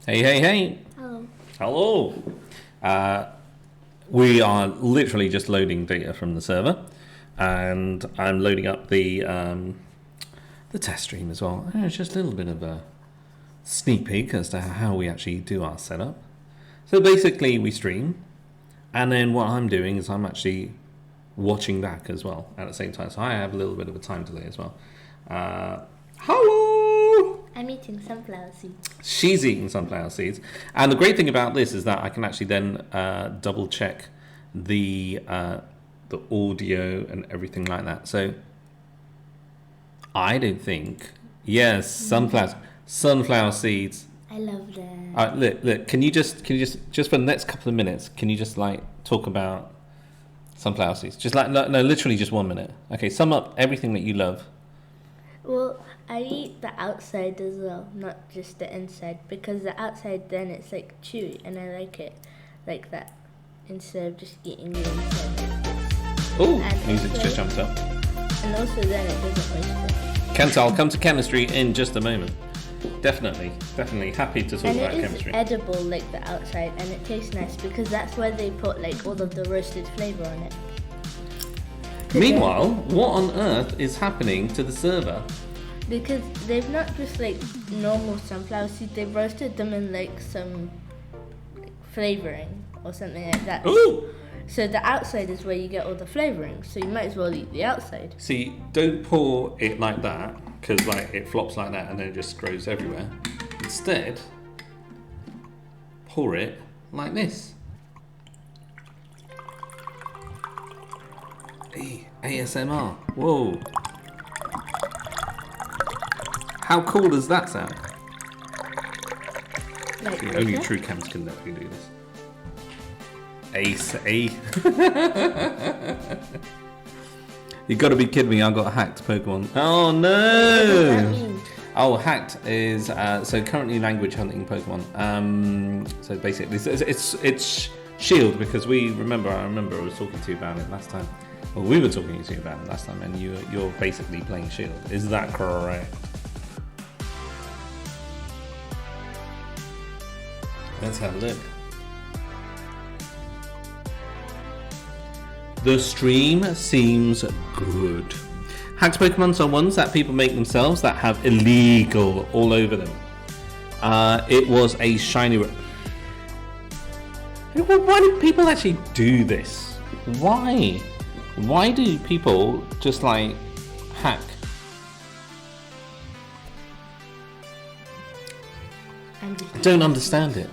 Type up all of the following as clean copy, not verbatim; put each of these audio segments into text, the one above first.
Hey, hey, hey. Hello. Hello. We are literally just loading data from the server, and I'm loading up the test stream as well. It's just a little bit of a sneak peek as to how we actually do our setup. So basically, we stream, and then what I'm doing is I'm actually watching back as well at the same time. So I have a little bit of a time delay as well. Hello! I'm eating sunflower seeds. She's eating sunflower seeds. And the great thing about this is that I can actually then double check the audio and everything like that. So I don't think, yes, sunflower seeds. I love them. Look, can you just for the next couple of minutes, can you just like talk about sunflower seeds? Just like, no, literally just 1 minute. Okay, sum up everything that you love. Well, I eat the outside as well, not just the inside, because the outside then it's like chewy, and I like it like that instead of just eating the inside. Oh, music just jumped up. And also then it doesn't waste it. Kent, I'll come to chemistry in just a moment. Definitely happy to talk about chemistry. And it is edible like the outside, and it tastes nice because that's where they put like all of the roasted flavour on it. Meanwhile, what on earth is happening to the server? Because they've not just like normal sunflower seeds, they've roasted them in like some flavouring or something like that. Ooh! So the outside is where you get all the flavouring, so you might as well eat the outside. See, don't pour it like that, because like it flops like that and then it just grows everywhere. Instead, pour it like this. ASMR. Whoa. How cool does that sound? Like Only true cams can let me do this. You gotta be kidding me, I got hacked Pokemon. Oh no! What does that mean? Oh, hacked is so currently language hunting Pokemon. So basically it's Shield, because I remember I was talking to you about it last time. Well, we were talking to you about it last time, and you're basically playing Shield. Is that correct? Let's have a look. The stream seems good. Hacked Pokemons are ones that people make themselves that have illegal all over them. It was a shiny. Why do people actually do this? Why? Why do people just like hack? I don't understand it.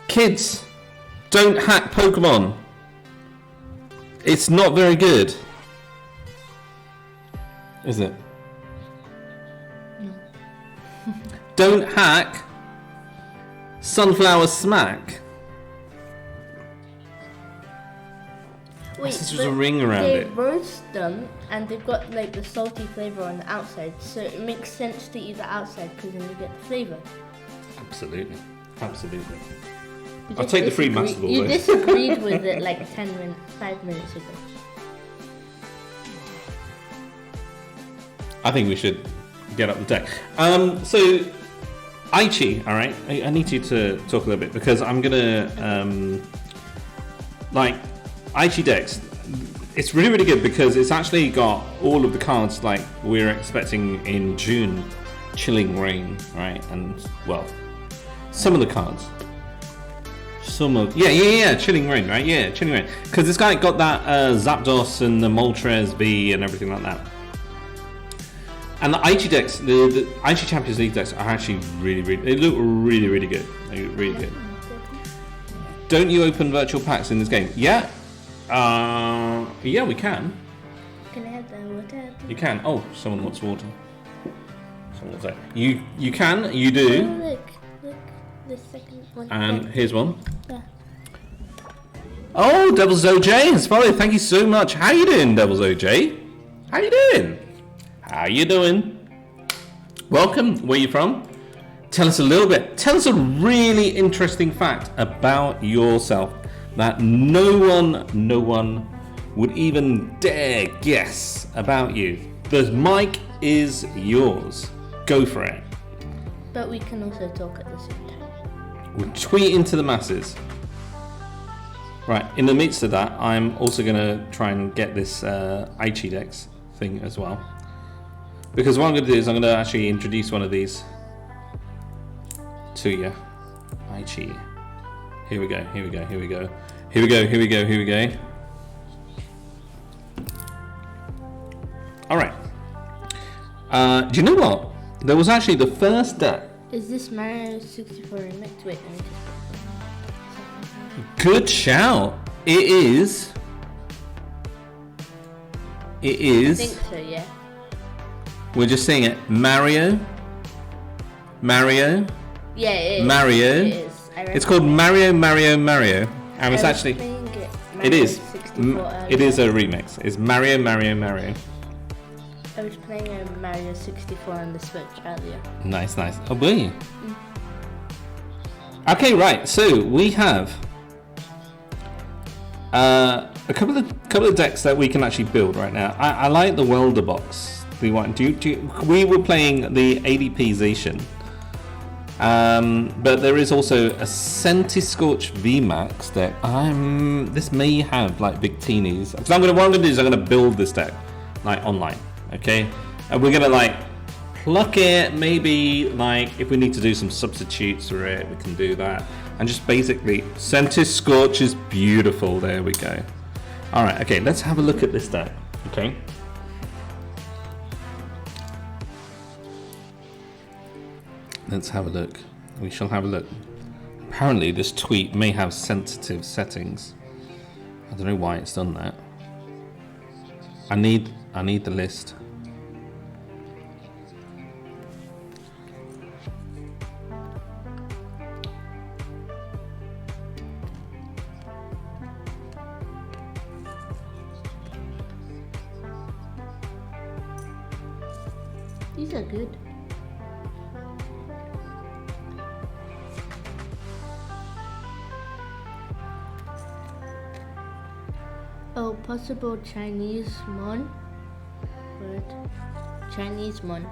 Kids, don't hack Pokemon. It's not very good. Is it? No. Don't hack Sunflower Smack. Wait, This was a ring around they it. roast them and they've got like the salty flavour on the outside, so it makes sense to eat the outside because then you get the flavour. Absolutely. I'll take the free Master Ball. You disagreed with it like 5 minutes ago. I think we should get up the deck. So, Aichi, all right. I need you to talk a little bit because I'm gonna like Aichi decks. It's really, really good because it's actually got all of the cards like we're expecting in June. Chilling Rain, right? And well, some of the cards. Chilling Rain, right? Yeah, Chilling Rain. Because this guy got that Zapdos and the Moltres V and everything like that. And the Aichi decks, the Aichi Champions League decks are actually really, they look really, really good. They look really good. Don't you open virtual packs in this game? Yeah. Yeah, we can. Can I have the water? You can. Oh, someone wants water. Someone's there. You can. You do. Oh, look, the second one. And here's one. Yeah. Oh, Devil's OJ has followed. Thank you so much. How you doing, Devil's OJ? How you doing? How you doing? Welcome. Where you from? Tell us a little bit. Tell us a really interesting fact about yourself that no one would even dare guess about you. The mic is yours. Go for it. But we can also talk at the same time. We'll tweet into the masses. Right, in the midst of that, I'm also going to try and get this Aichi Dex thing as well. Because what I'm going to do is I'm going to actually introduce one of these to you. Aichi. Here we go, here we go, here we go. Here we go, here we go, here we go. Alright. Do you know what? There was actually the first deck. Is this Mario 64 remix? Wait, let me just... Good shout. It is. It is. I think so, yeah. We're just saying it. Mario. Mario. Yeah, it is. Mario. It is. It's called Mario, Mario, Mario. And it's actually. It is. It is a remix. It's Mario, Mario, Mario. I was playing a Mario 64 on the Switch earlier. Nice, nice. Oh, were you? Okay, right. So we have a couple of decks that we can actually build right now. I like the Welder box. We were playing the ADP-zation. But there is also a Scorch VMAX deck. This may have like big teenies. Because what I'm gonna do is I'm gonna build this deck like online. Okay? And we're gonna like pluck it, maybe like if we need to do some substitutes for it, we can do that. And just basically Scorch is beautiful. There we go. Alright, okay, let's have a look at this deck. Okay. Let's have a look. We shall have a look. Apparently this tweet may have sensitive settings. I don't know why it's done that. I need the list. These are good. Oh, possible Chinese mon. What? Chinese mon.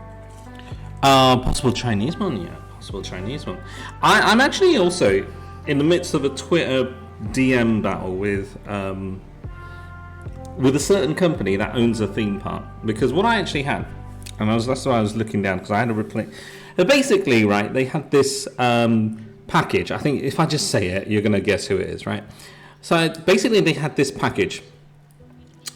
Possible Chinese one, yeah. Possible Chinese one. I'm actually also in the midst of a Twitter DM battle with a certain company that owns a theme park. Because what I actually had, and that's why I was looking down, because I had a replay. Basically, right, they had this package. I think if I just say it, you're going to guess who it is, right? So basically, they had this package,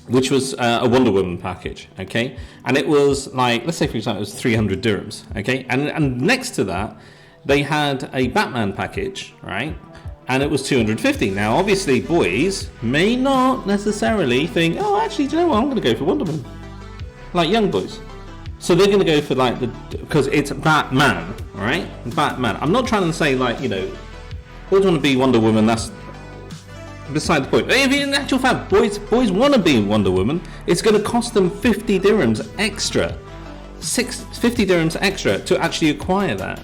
which was a Wonder Woman package, okay? And it was like, let's say for example, it was 300 dirhams, okay? And next to that, they had a Batman package, right? And it was 250. Now, obviously, boys may not necessarily think, oh, actually, do you know what? I'm going to go for Wonder Woman. Like young boys. So they're going to go for like because it's Batman, right? Batman. I'm not trying to say like, you know, boys want to be Wonder Woman, that's beside the point. If in actual fact, boys want to be Wonder Woman, it's going to cost them 50 dirhams extra. 50 dirhams extra to actually acquire that.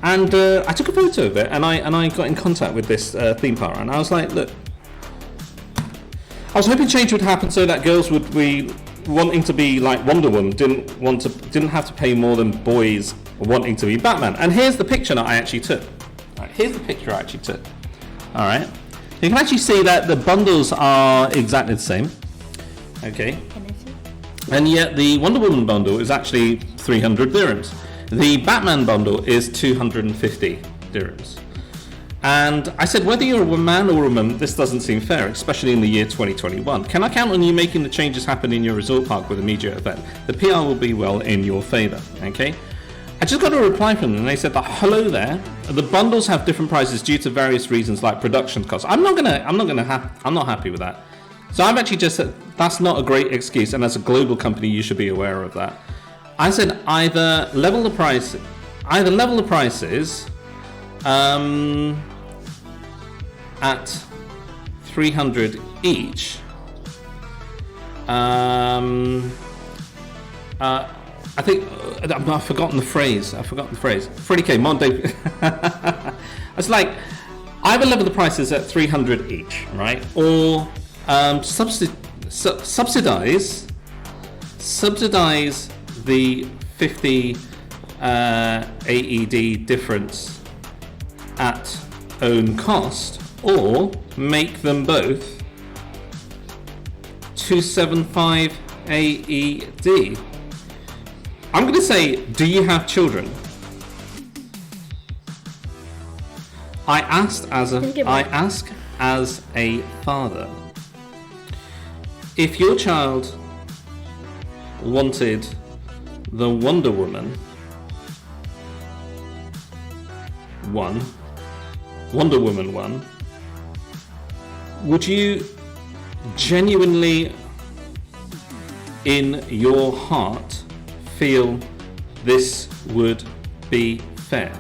And I took a photo of it and I got in contact with this theme park and I was like, look, I was hoping change would happen so that girls would be wanting to be like Wonder Woman didn't have to pay more than boys wanting to be Batman. And here's the picture that I actually took. Right, here's the picture I actually took. All right. You can actually see that the bundles are exactly the same. Okay. And yet the Wonder Woman bundle is actually 300 dirhams. The Batman bundle is 250 dirhams. And I said, whether you're a man or a woman, this doesn't seem fair, especially in the year 2021. Can I count on you making the changes happen in your resort park with immediate effect? The PR will be well in your favor. Okay. I just got a reply from them and they said that, hello there, the bundles have different prices due to various reasons like production costs. I'm not happy with that. So I've actually just said that's not a great excuse, and as a global company you should be aware of that. I said either level the prices at 300 each. I think I've forgotten the phrase. 40k Monday. It's like either level the prices at 300 each, right? Or subsidize the 50 AED difference at own cost, or make them both 275 AED. I'm going to say, do you have children? I ask as a father. If your child wanted the Wonder Woman 1, would you genuinely in your heart feel this would be fair?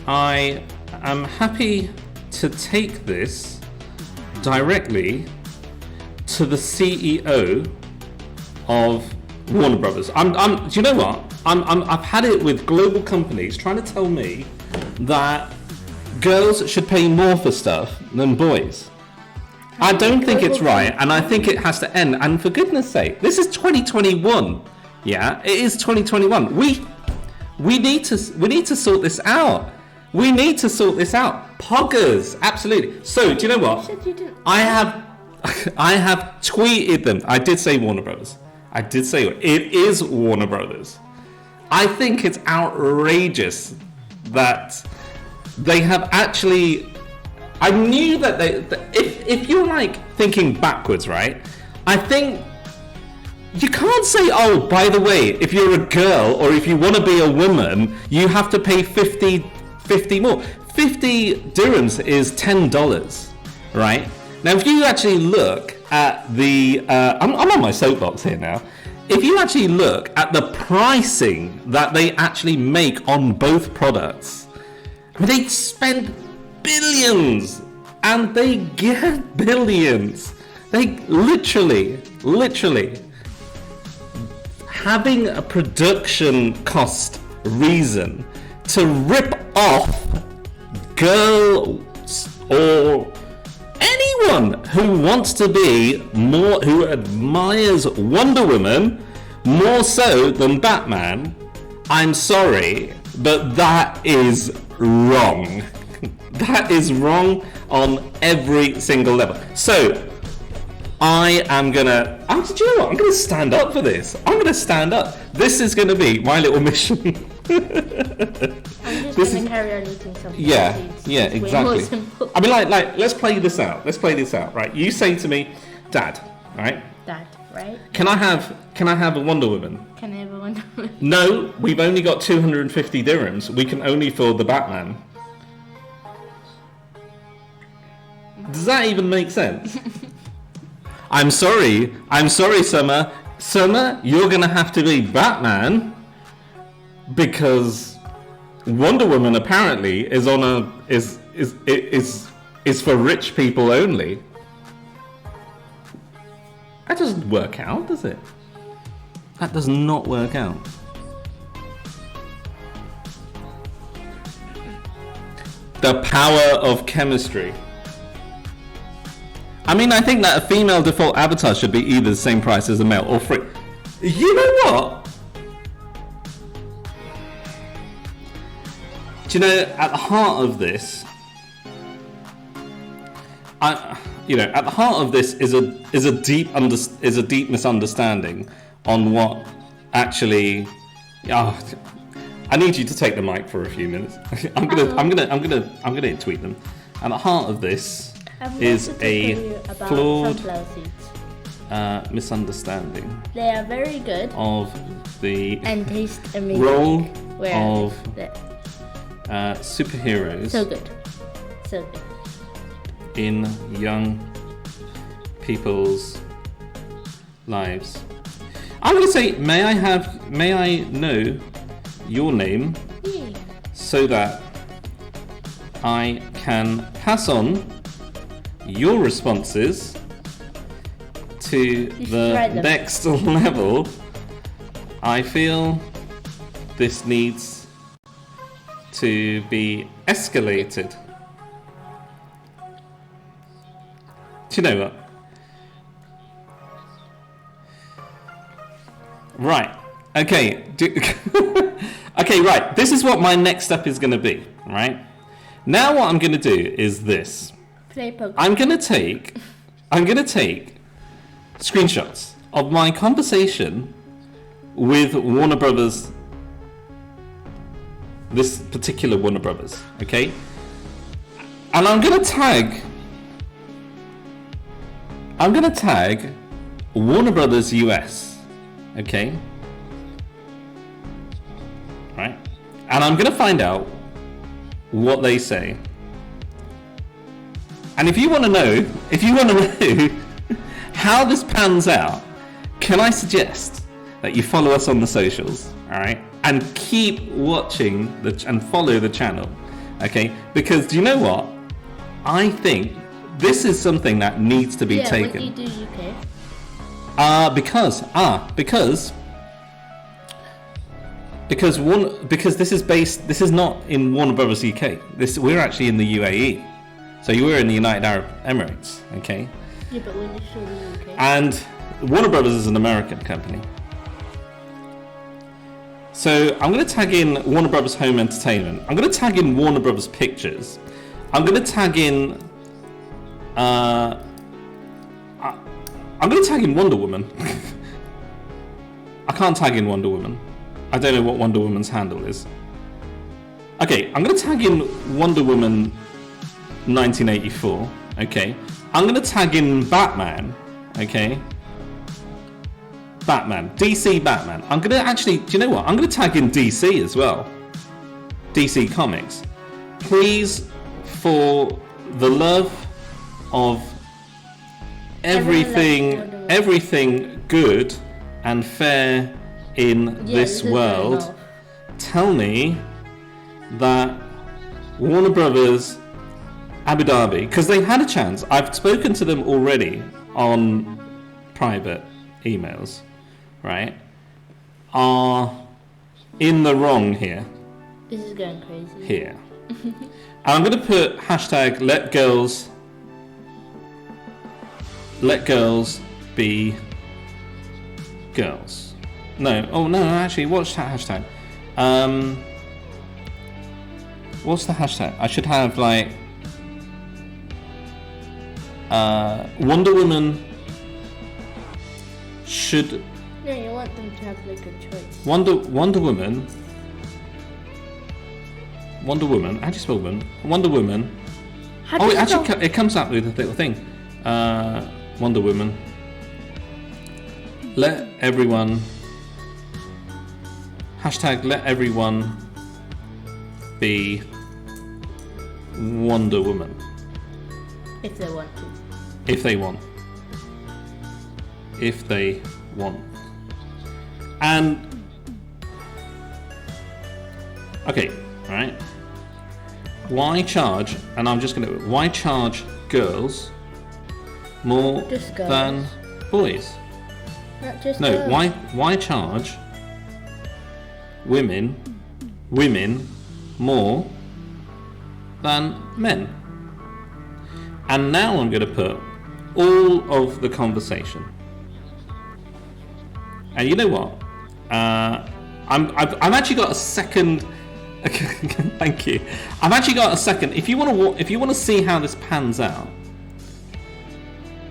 I am happy to take this directly to the CEO of Warner Brothers. Do you know what? I've had it with global companies trying to tell me that girls should pay more for stuff than boys. I don't think it's right, and I think it has to end. And for goodness sake, this is 2021. Yeah, it is 2021. We need to sort this out. We need to sort this out. Poggers, absolutely. So, do you know what? I have tweeted them. I did say Warner Brothers. I did say it is Warner Brothers. I think it's outrageous that they have actually. I knew that if you're like thinking backwards, right? I think you can't say, oh, by the way, if you're a girl or if you want to be a woman, you have to pay 50 more. 50 dirhams is $10, right? Now, if you actually look at the, I'm on my soapbox here now. If you actually look at the pricing that they actually make on both products, I mean, they spend billions and they get billions. They literally having a production cost reason to rip off girls or anyone who wants to be more, who admires Wonder Woman more so than Batman. I'm sorry, but that is wrong. That is wrong on every single level. So I am gonna, do you know what? I'm gonna stand up for this. I'm gonna stand up. This is gonna be my little mission. I'm just gonna carry on eating something. Yeah, exactly. I mean, like, let's play this out. Right? You say to me, Dad, right? Dad, right? Can I have a Wonder Woman? Can I have a Wonder Woman? No, we've only got 250 dirhams. We can only afford the Batman. Does that even make sense? I'm sorry, Summer. Summer, you're gonna have to be Batman because Wonder Woman apparently is for rich people only. That doesn't work out, does it? That does not work out. The power of chemistry. I mean, I think that a female default avatar should be either the same price as a male or free. You know what? Do you know, at the heart of this, at the heart of this is a deep misunderstanding on what actually. I need you to take the mic for a few minutes. I'm gonna tweet them. At the heart of this is a flawed misunderstanding. They are very good of the and taste amazing. Role of superheroes. So good. In young people's lives. I'm going to say, may I know your name so that I can pass on your responses to the next level. I feel this needs to be escalated. Do you know what? Right. Okay. Okay, right. This is what my next step is going to be, right? Now what I'm going to do is this. Play Pokemon. I'm going to take screenshots of my conversation with Warner Brothers, this particular Warner Brothers, okay? And I'm going to tag Warner Brothers US, okay? Right? And I'm going to find out what they say. And if you want to know how this pans out, can I suggest that you follow us on the socials, all right? And keep watching and follow the channel, okay? Because do you know what? I think this is something that needs to be taken. What do you do, UK? Because this is not in Warner Brothers UK. We're actually in the UAE. So you were in the United Arab Emirates, okay? Yeah, but when you show the UK. And Warner Brothers is an American company. So I'm going to tag in Warner Brothers Home Entertainment. I'm going to tag in Warner Brothers Pictures. I'm going to tag in. I'm going to tag in Wonder Woman. I can't tag in Wonder Woman. I don't know what Wonder Woman's handle is. Okay, I'm going to tag in Wonder Woman 1984. Okay, I'm going to tag in Batman. Okay. Batman, DC Batman. I'm going to actually, do you know what? I'm going to tag in DC as well. DC Comics. Please, for the love of everything good and fair in this world, tell me that Warner Brothers Abu Dhabi, because they had a chance. I've spoken to them already on private emails, right, are in the wrong here. This is going crazy. Here. I'm going to put hashtag let girls be girls. No, actually, what's that hashtag? What's the hashtag? I should have like Wonder Woman should. No, you want them to have like a choice. Wonder Woman. How do you spell woman? Wonder Woman. It comes up with a little thing. Wonder Woman. Let everyone. Hashtag let everyone be Wonder Woman. If they want to. If they want. And okay, right. Why charge? And I'm just why charge girls more than boys? Not just no. girls. Why charge women more than men? And now I'm going to put all of the conversation. And you know what? I've actually got a second. Thank you. I've actually got a second. If you want to see how this pans out,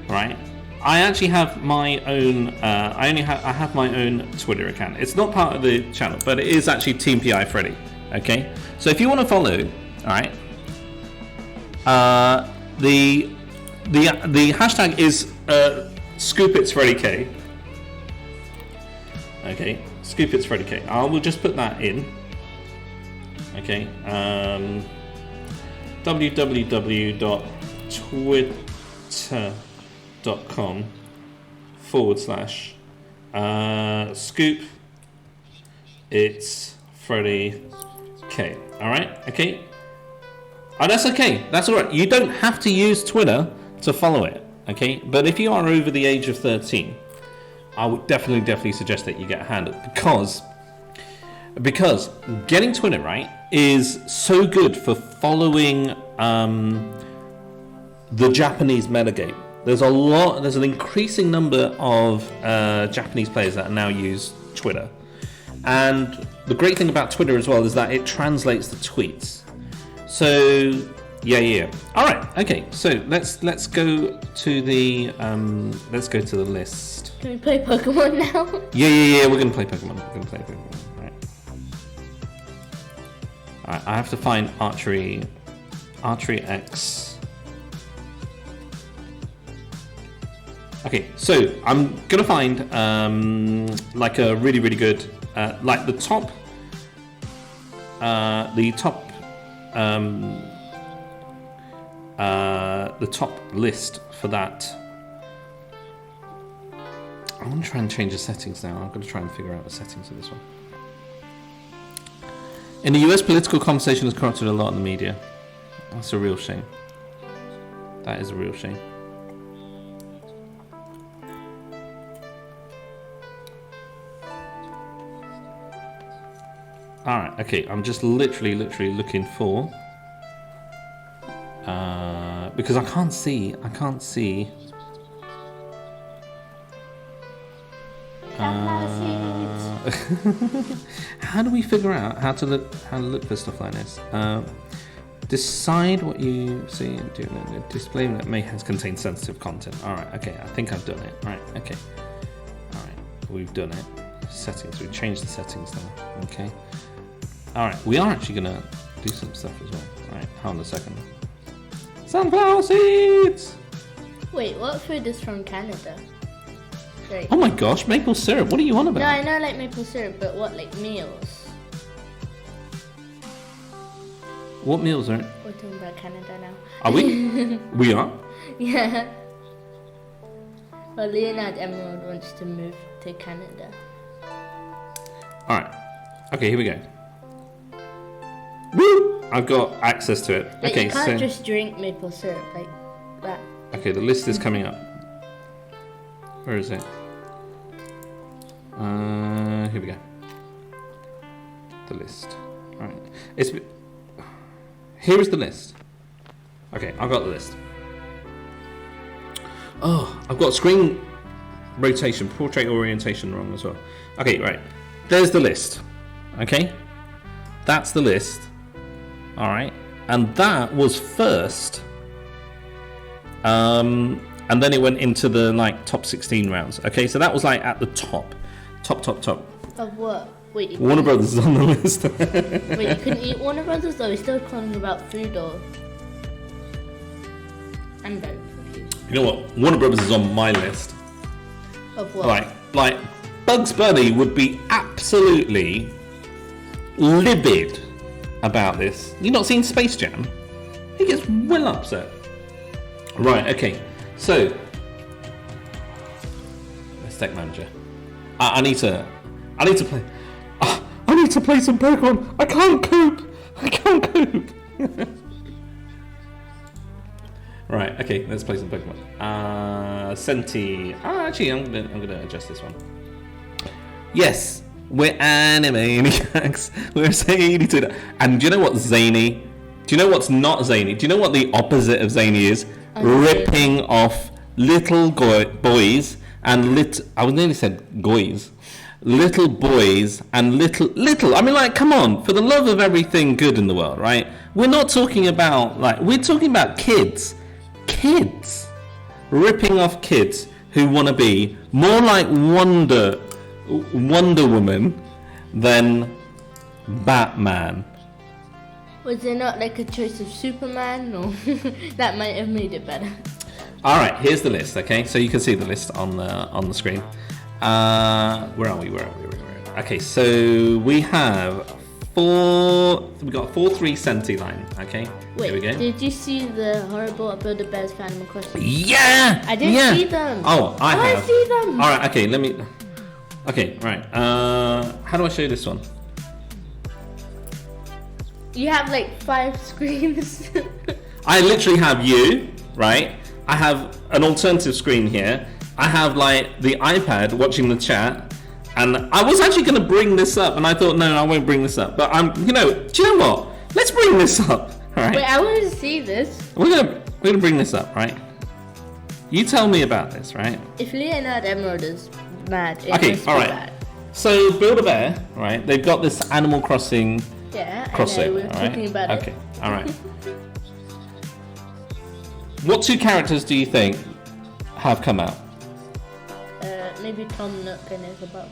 right? I actually have my own. I have my own Twitter account. It's not part of the channel, but it is actually Team PI Freddy. Okay. So if you want to follow, all right. The hashtag is Scoop It's Freddy K. Okay, Scoop It's Freddy K. I will just put that in. Okay. www.twitter.com/Scoop It's Freddy K. All right. Okay. Oh, that's okay. That's all right. You don't have to use Twitter to follow it. Okay. But if you are over the age of 13, I would definitely suggest that you get a handle because getting Twitter right is so good for following the Japanese metagame. There's an increasing number of Japanese players that now use Twitter, and the great thing about Twitter as well is that it translates the tweets. So yeah. All right, okay. So let's go to the list. Can we play Pokemon now? Yeah. We're gonna play Pokemon. Right. All right. I have to find Archery X. Okay, so I'm gonna find like a really good like the top list for that. I'm gonna try and change the settings now. I'm gonna try and figure out the settings of this one. In the US, political conversation has corrupted a lot in the media. That's a real shame. That is a real shame. Alright, okay, I'm just literally looking for because I can't see how do we figure out how to look for stuff like this? Decide what you see and do. Display that may contain sensitive content. Alright, okay, I think I've done it. Right, okay. Alright, we've done it. Settings, we've changed the settings now. Okay. Alright, we are actually going to do some stuff as well. Alright, hold on a second. Sunflower seeds! Wait, what food is from Canada? Like, oh my gosh, maple syrup, what are you on about? no, I know like maple syrup, but what, like meals? What meals are it? We're talking about Canada now. Are we? We are? Yeah. Well, Leonard Emerald wants to move to Canada. Alright, okay, here we go. Woo! I've got access to it. Like, okay, you can't so just drink maple syrup like that. okay, the list is coming up. Where is it? Here we go. The list. Alright. Here is the list. Okay, I've got the list. Oh, I've got screen rotation, portrait orientation wrong as well. Okay, right. There's the list. Okay? That's the list. Alright. And that was first. And then it went into the like top 16 rounds. Okay, so that was like at the top. Top. Of what? Wait, Warner Brothers is on the list. wait, you couldn't eat Warner Brothers though? We're still talking about food or... I'm very confused. You know what? Warner Brothers is on my list. Of what? Like Bugs Bunny would be absolutely livid about this. You not seen Space Jam? He gets well upset. Right, okay. So, let's Deck Manager. I need to play. I need to play some Pokemon. I can't cope. Right, okay, let's play some Pokemon. Senti. Actually, I'm gonna adjust this one. Yes, we're Animaniacs. We're zany to that. And do you know what's zany? Do you know what's not zany? Do you know what the opposite of zany is? Okay. Ripping off little boys and I was nearly said goys. Little boys and little. I mean, like, come on, for the love of everything good in the world, right? We're not talking about we're talking about kids ripping off kids who want to be more like Wonder Woman than Batman. Was there not like a choice of Superman, or that might have made it better? All right, here's the list. Okay, so you can see the list on the screen. Where are we? Okay, so we have four. We got 4-3 Senti line. Okay, wait. Here we go. Did you see the horrible Builder Bears for Animal Crossing? Yeah. I didn't see them. Oh, I have. I see them. All right. Okay, let me. Okay, right. How do I show you this one? You have like 5 screens. I literally have you, right? I have an alternative screen here. I have like the iPad watching the chat, and I was actually going to bring this up, and I thought, no, I won't bring this up. But do you know what? Let's bring this up. All right. Wait, I want to see this. We're gonna bring this up, right? You tell me about this, right? If Leonard Emerald is mad, it okay, must all be right. bad. So Build-A-Bear, right? They've got this Animal Crossing Yeah, I know, crossover, we were right? talking about Okay, all right. What 2 characters do you think have come out? it. Maybe Tom Nook and Isabel.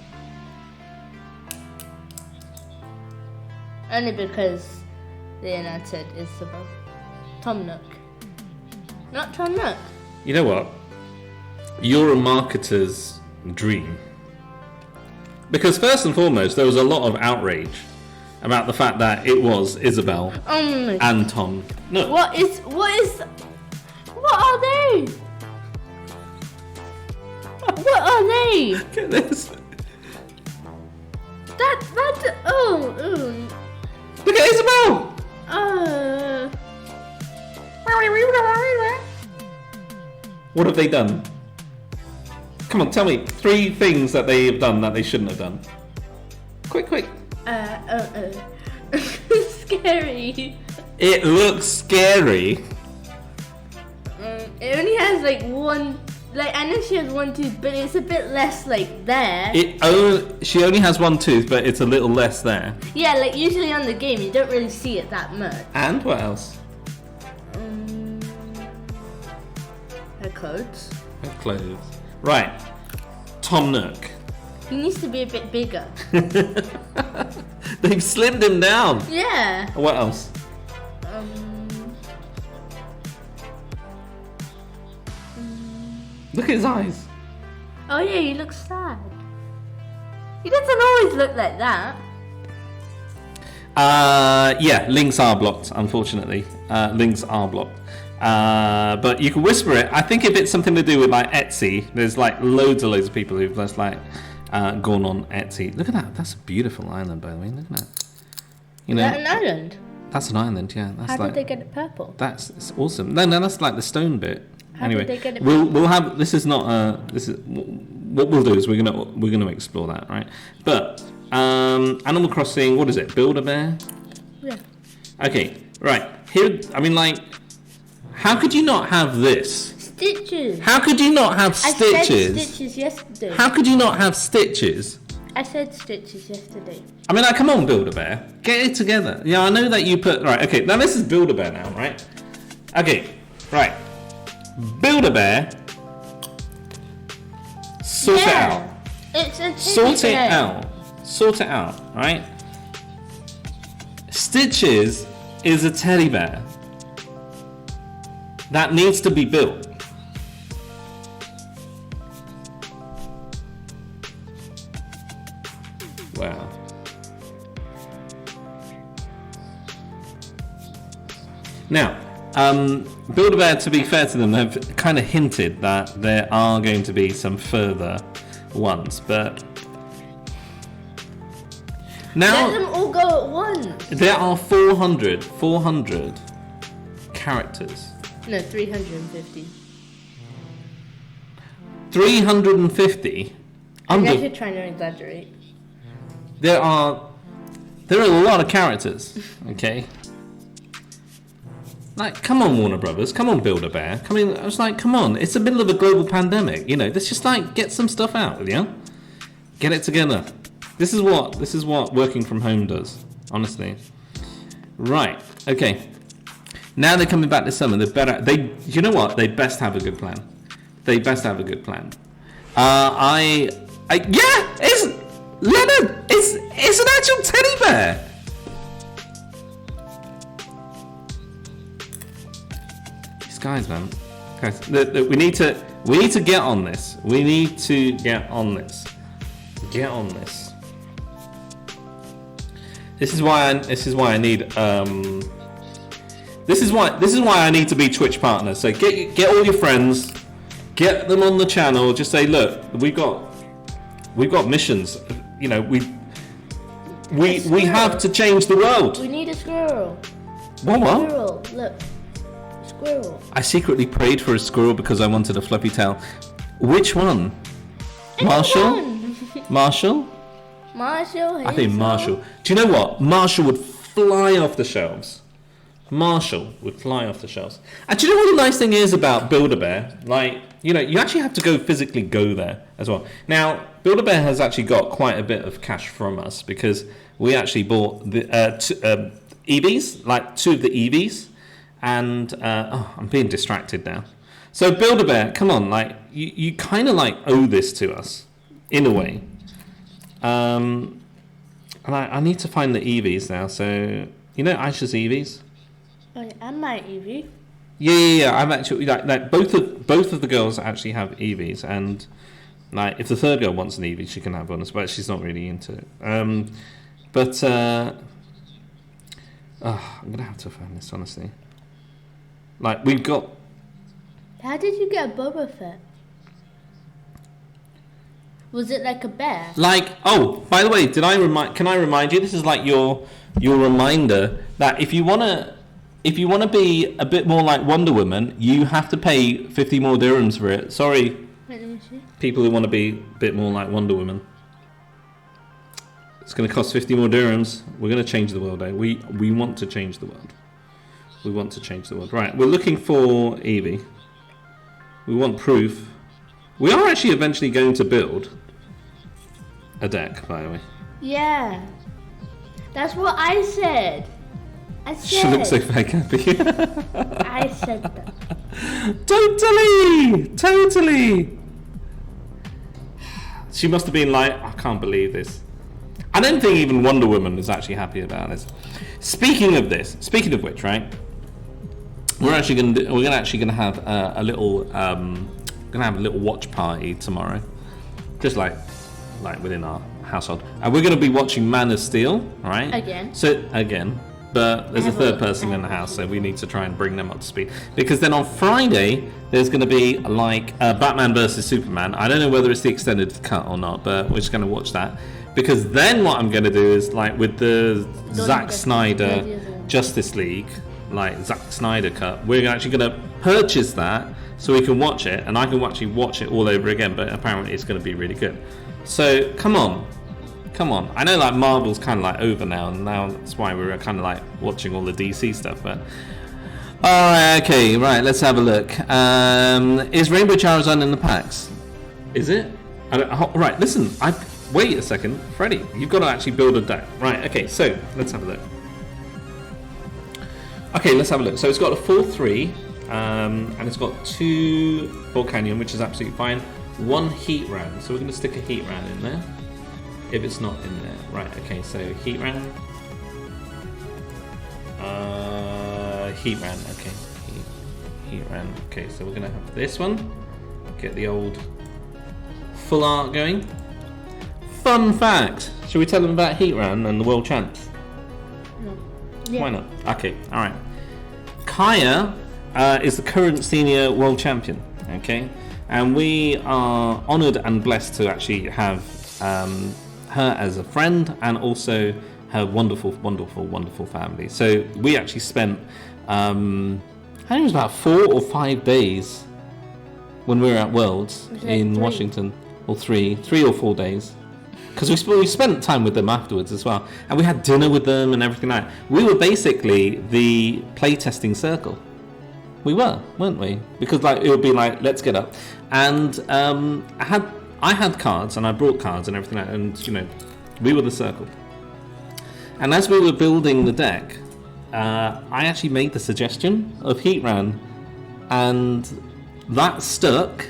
Only because they announced Isabel. Tom Nook. Not Tom Nook. You know what? You're a marketer's dream. Because first and foremost, there was a lot of outrage about the fact that it was Isabel and Tom Nook. What are they? What are they? Look at this. Look at Isabel! What have they done? Come on, tell me 3 things that they have done that they shouldn't have done. Quick. Scary. It looks scary. It only has like one. Like I know she has one tooth, but it's a bit less like there. She only has 1 tooth, but it's a little less there. Yeah, like usually on the game you don't really see it that much. And what else? Her clothes. Her clothes. Right. Tom Nook. He needs to be a bit bigger. They've slimmed him down. Yeah. What else? Look at his eyes. Oh yeah, he looks sad. He doesn't always look like that. Yeah, links are blocked, unfortunately. Links are blocked. But you can whisper it. I think if it's something to do with like Etsy, there's like loads of people who've just like gone on Etsy. Look at that. That's a beautiful island, by the way. Look at that. You know, Is that an island? That's an island, yeah. That's How did they get it purple? It's awesome. No, that's like the stone bit. How anyway, did they get it we'll have. This is not. This is what we'll do is we're gonna explore that, right? But Animal Crossing. What is it? Build-A-Bear. Yeah. Okay, right here. I mean, like, how could you not have this? Stitches. How could you not have Stitches? I said Stitches yesterday. How could you not have Stitches? I said Stitches yesterday. I mean, like, come on, Build-A-Bear, get it together. Yeah, I know that you put right. Okay, now this is Build-A-Bear now, right? Okay, right. Build-A-Bear. Sort it out. It's a Sort it out. Sort it out, right? Stitches is a teddy bear that needs to be built. Wow. Now, Build-A-Bear, to be fair to them, have kind of hinted that there are going to be some further ones, but now let them all go at once. there are 400 characters. No, 350. 350. I'm actually trying to exaggerate. There are a lot of characters. Okay. Like, come on, Warner Brothers. Come on, Build-A-Bear. I was like, come on. It's the middle of a global pandemic. You know, let's just like get some stuff out, you know? Get it together. This is what working from home does, honestly. Right. Okay. Now they're coming back this summer. You know what? They best have a good plan. They best have a good plan. Yeah, it's Leonard. It's an actual teddy bear. Guys, man, look, we need to get on this. We need to get on this. Get on this. This is why I need. This is why I need to be Twitch partners. So get all your friends, get them on the channel. Just say, look, we've got missions. You know, we have to change the world. We need a squirrel. What? Squirrel, look. Squirrel. I secretly prayed for a squirrel because I wanted a fluffy tail. Which one? Marshall? Marshall? Marshall. I think Marshall. Do you know what? Marshall would fly off the shelves. Marshall would fly off the shelves. And do you know what the nice thing is about Build-A-Bear? Like, you know, you actually have to physically go there as well. Now, Build-A-Bear has actually got quite a bit of cash from us because we actually bought the EVs, like 2 of the EVs, and I'm being distracted now. So Build-A-Bear, come on, like you kind of like owe this to us in a way. And I need to find the EVs now. So you know Aisha's EVs. Oh, yeah, and my EV. Yeah. I'm actually like both of the girls actually have EVs, and like if the third girl wants an EV, she can have one, but she's not really into it. I'm gonna have to find this honestly. Like we've got. How did you get a Boba Fett? Was it like a bear? Like, oh, by the way, can I remind you? This is like your reminder that if you wanna be a bit more like Wonder Woman, you have to pay 50 more dirhams for it. Sorry, Wait, let me see. people who want to be a bit more like Wonder Woman. It's going to cost 50 more dirhams. We're going to change the world, eh? We want to change the world. We want to change the world. Right, we're looking for Evie. We want proof. We are actually eventually going to build a deck, by the way. Yeah. That's what I said. I said. She looks so fake happy. I said that. Totally. She must have been like, I can't believe this. I don't think even Wonder Woman is actually happy about this. Speaking of which, right? We're actually gonna have a little watch party tomorrow, just like within our household, and we're gonna be watching Man of Steel, right? Again. But there's a third person in the house, so we need to try and bring them up to speed. Because then on Friday, there's going to be like Batman versus Superman. I don't know whether it's the extended cut or not, but we're just going to watch that. Because then what I'm going to do is like with the Zack Snyder Justice League, like Zack Snyder cut, we're actually going to purchase that so we can watch it, and I can actually watch it all over again. But apparently, it's going to be really good. So come on. I know like Marvel's kind of like over now, and now that's why we're kind of like watching all the DC stuff. But okay, right, let's have a look. Is Rainbow Charizard in the packs? Is it? Right, listen. Wait a second, Freddy. You've got to actually build a deck. Right. Okay. So let's have a look. So it's got a 4/3, and it's got 2 Volcanion, which is absolutely fine. 1 Heatran. So we're going to stick a Heatran in there. If it's not in there. Right, okay, so Heatran. Heatran, okay. Heatran. Okay, so we're going to have this one. Get the old full art going. Fun fact! Should we tell them about Heatran and the world champs? No. Yeah. Why not? Okay, alright. Kaya is the current senior world champion, okay? And we are honoured and blessed to actually have her as a friend, and also her wonderful family. So we actually spent I think it was about 4 or 5 days when we were at Worlds in Washington, or 3 or 4 days, because we spent time with them afterwards as well, and we had dinner with them and everything like that. We were basically the playtesting circle. We weren't we? Because like it would be like, let's get up, and I had cards, and I brought cards and everything, and you know, we were the circle. And as we were building the deck, I actually made the suggestion of Heatran, and that stuck,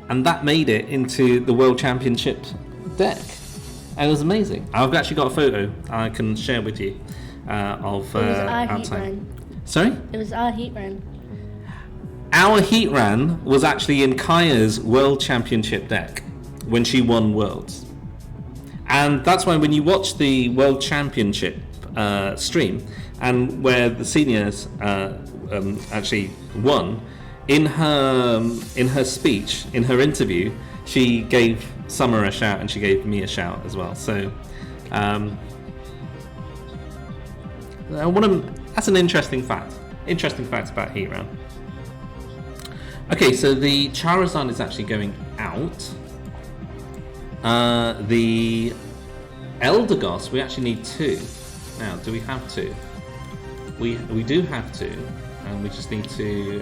and that made it into the World Championship deck. And it was amazing. I've actually got a photo I can share with you of our time. Sorry? It was our Heatran. Our Heatran was actually in Kaya's World Championship deck when she won Worlds. And that's why when you watch the World Championship stream, and where the seniors actually won, in her speech, in her interview, she gave Summer a shout and she gave me a shout as well. So that's an interesting fact. Interesting facts about Heatran. Okay, so the Charizard is actually going out. The Eldegoss, we actually need 2. Now, do we have 2? We do have 2, and we just need to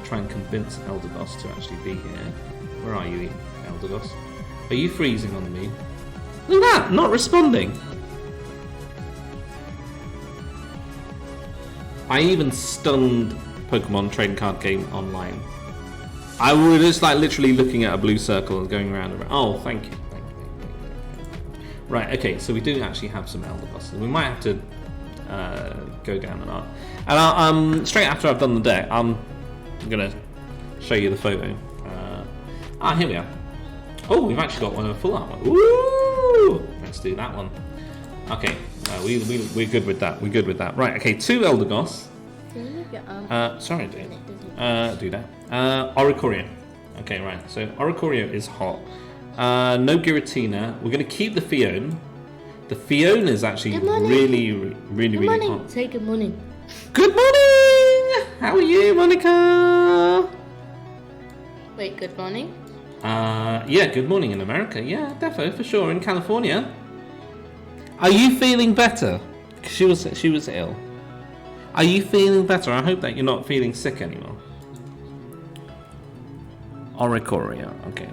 try and convince Eldegoss to actually be here. Where are you, Eldegoss? Are you freezing on me? Look at that, not responding. I even stunned Pokemon trading card game online. I was just like literally looking at a blue circle and going around and around. Oh, thank you. Right, okay, so we do actually have some Elder Bosses. We might have to go down an arc. And straight after I've done the deck, I'm going to show you the photo. Here we are. Oh, we've actually got one of a full armor. Ooh! Let's do that one. Okay, we're good with that. We're good with that. Right, okay, 2 Elder Goss. Sorry, dude. Do that. Oricorio. Okay, right, so Oricorio is hot. No Giratina. We're going to keep the Fione. The Fione is actually really hot. Say good morning. Good morning! How are you, Monica? Wait, good morning? Yeah, good morning in America. Yeah, defo, for sure. In California. Are you feeling better? She was ill. Are you feeling better? I hope that you're not feeling sick anymore. Oricorio, okay.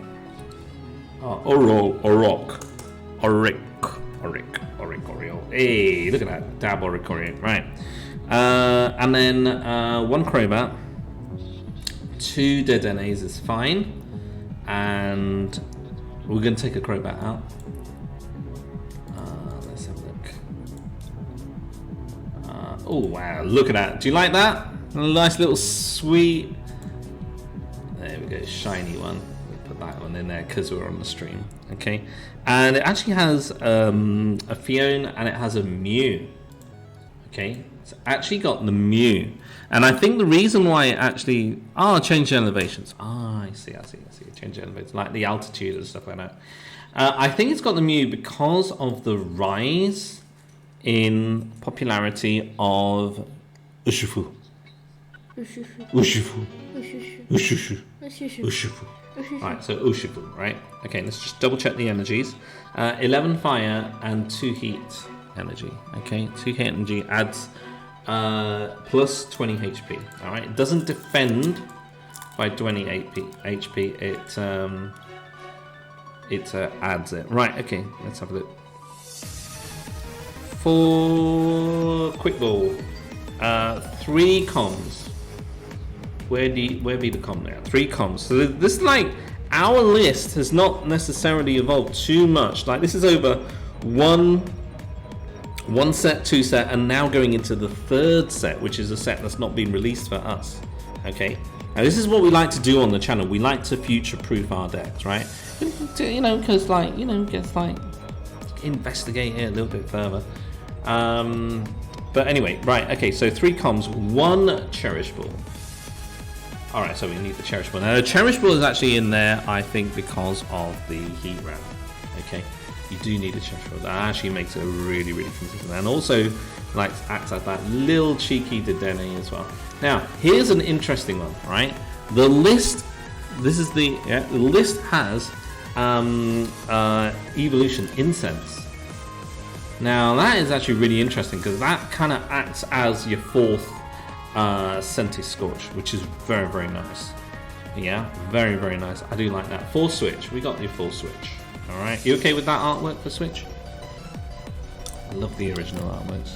Oricorio. Hey, look at that. Dab Oricorio. Right. And then 1 Crobat. 2 Dedenes is fine. And we're going to take a Crobat out. Let's have a look. Oh, wow. Look at that. Do you like that? A nice little sweet. There we go. Shiny one. Put that one in there because we're on the stream. Okay, and it actually has a Fione and it has a Mew. Okay, it's actually got the Mew, and I think the reason why it actually change the elevations. I see. Change the elevations, like the altitude and stuff like that. I think it's got the Mew because of the rise in popularity of Urshifu. Right, so Urshifu, right? Okay, let's just double check the energies. 11 fire and 2 heat energy. Okay, 2 heat energy adds plus 20 HP. All right, it doesn't defend by 20 HP. It adds it. Right, okay, let's have a look. For Quick Ball, 3 comms. Where be the com now? 3 comms. So this is like, our list has not necessarily evolved too much. Like, this is over one set, 2 set, and now going into the 3rd set, which is a set that's not been released for us. Okay. Now this is what we like to do on the channel. We like to future-proof our decks, right? You know, because like, just like investigate it a little bit further. But anyway, right? Okay. So 3 comms, 1 Cherish Ball. Alright, so we need the Cherish Ball. Now, the Cherish Ball is actually in there, I think, because of the heat round. Okay, you do need a Cherish Ball. That actually makes it really consistent. And also, like, acts as that little cheeky Dedenne as well. Now, here's an interesting one, right? The list, the list has Evolution Incense. Now, that is actually really interesting, because that kind of acts as your 4th Senti Scorch, which is very nice. Yeah, very nice. I do like that. 4 switch. We got your 4 switch. All right, you okay with that artwork for switch? I love the original artworks.